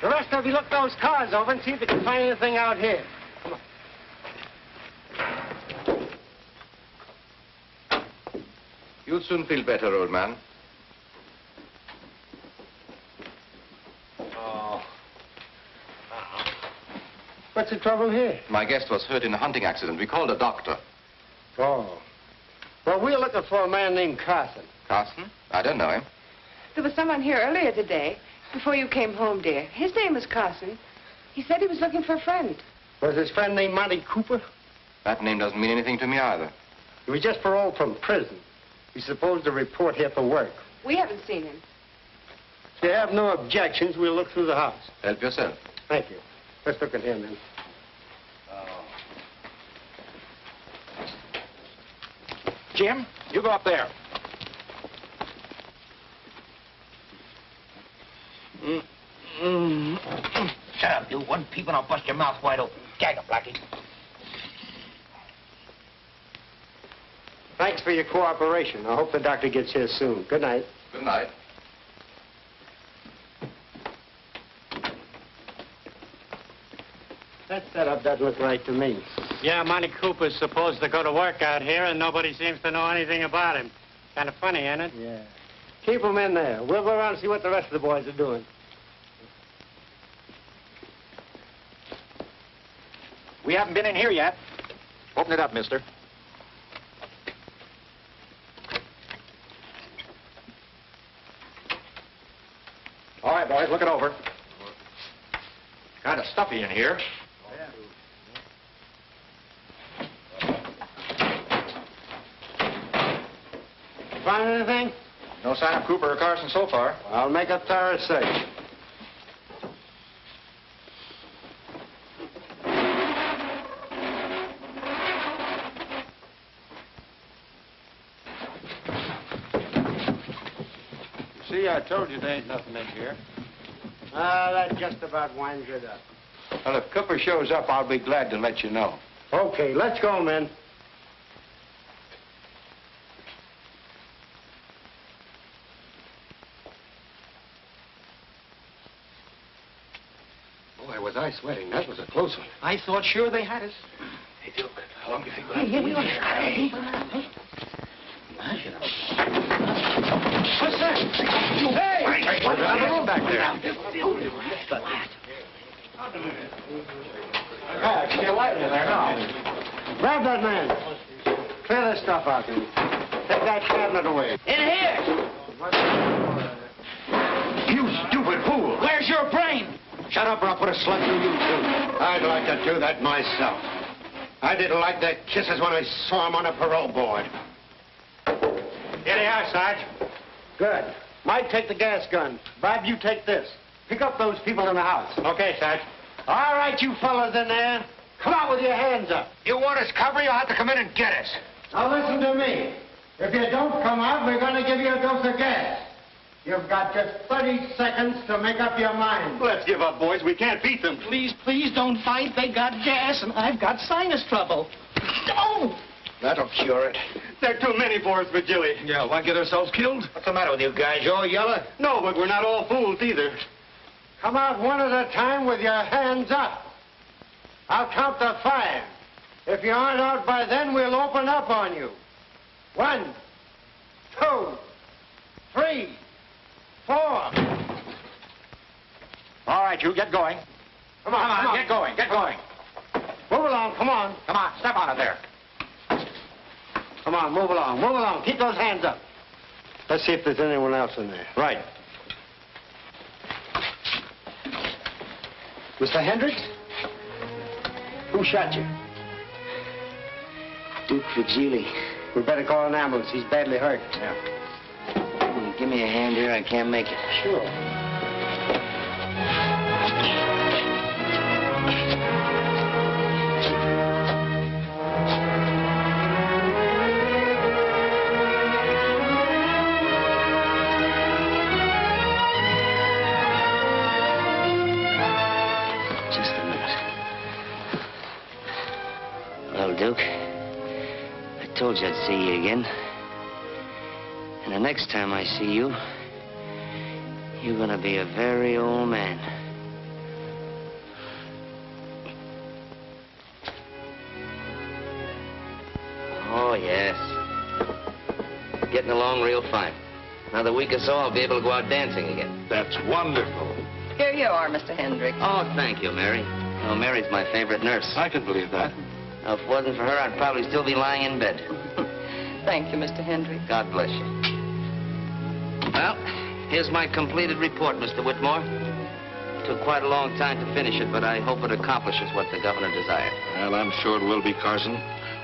The rest of you look those cars over and see if you can find anything out here. Come on. You'll soon feel better, old man. What's the trouble here? My guest was hurt in a hunting accident. We called a doctor. Oh. Well, we're looking for a man named Carson. Carson? I don't know him. There was someone here earlier today, before you came home, dear. His name was Carson. He said he was looking for a friend. Was his friend named Monty Cooper? That name doesn't mean anything to me either. He was just paroled from prison. He's supposed to report here for work. We haven't seen him. If you have no objections, we'll look through the house. Help yourself. Thank you. Let's look at him, then. Jim, you go up there. Shut up, you. One peep and I'll bust your mouth wide open. Gag 'em, Blackie. Thanks for your cooperation. I hope the doctor gets here soon. Good night. Good night. That setup doesn't look right to me. Yeah, Monty Cooper's supposed to go to work out here, and nobody seems to know anything about him. Kind of funny, ain't it? Yeah. Keep him in there. We'll go around and see what the rest of the boys are doing. We haven't been in here yet. Open it up, mister. All right, boys, look it over. Kind of stuffy in here. Find anything? No sign of Cooper or Carson so far. I'll make a thorough search. See, I told you there ain't nothing in here. That just about winds it up. Well, if Cooper shows up, I'll be glad to let you know. Okay, let's go, men. Boy, was I sweating. That was a close one. I thought sure they had us. Hey, Duke, how long do you think we'll Hey, here we are. Hey. What's that? Hey! What's the room back there? I see a light in there now. Grab that man. Clear this stuff out, then. Take that cabinet away. In here. You stupid fool! Where's your brain? Shut up or I'll put a slug through you, too. I'd like to do that myself. I didn't like their kisses when I saw them on a parole board. Here they are, Sarge. Good. Mike, take the gas gun. Bob, you take this. Pick up those people in the house. Okay, Sarge. All right, you fellas in there. Come out with your hands up. You want us cover, you'll have to come in and get us. Now listen to me. If you don't come out, we're going to give you a dose of gas. You've got just 30 seconds to make up your mind. Let's give up, boys. We can't beat them. Please, please don't fight. They got gas, and I've got sinus trouble. Oh! That'll cure it. They're too many for us, Virgilli. Yeah, why get ourselves killed? What's the matter with you guys? You all yellow? No, but we're not all fools either. Come out one at a time with your hands up. I'll count to 5. If you aren't out by then, we'll open up on you. 1, 2, 3, 4. All right, you get going. Come on, Get going, get going. Move along, come on. Come on, step on it there. Come on, move along, move along. Keep those hands up. Let's see if there's anyone else in there. Right. Mr. Hendricks? Who shot you? Duke Virgilli. We better call an ambulance. He's badly hurt. Yeah. Will you give me a hand here? I can't make it. Sure. Just a minute. Well, Duke, I told you I'd see you again. And the next time I see you, you're gonna be a very old man. Oh, yes. Getting along real fine. Another week or so, I'll be able to go out dancing again. That's wonderful. Here you are, Mr. Hendricks. Oh, thank you, Mary. Oh, Mary's my favorite nurse. I can believe that. Now, if it wasn't for her, I'd probably still be lying in bed. Thank you, Mr. Hendricks. God bless you. Well, here's my completed report, Mr. Whitmore. Took quite a long time to finish it, but I hope it accomplishes what the governor desired. Well, I'm sure it will be, Carson.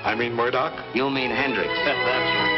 I mean Murdoch. You mean Hendricks. That's right.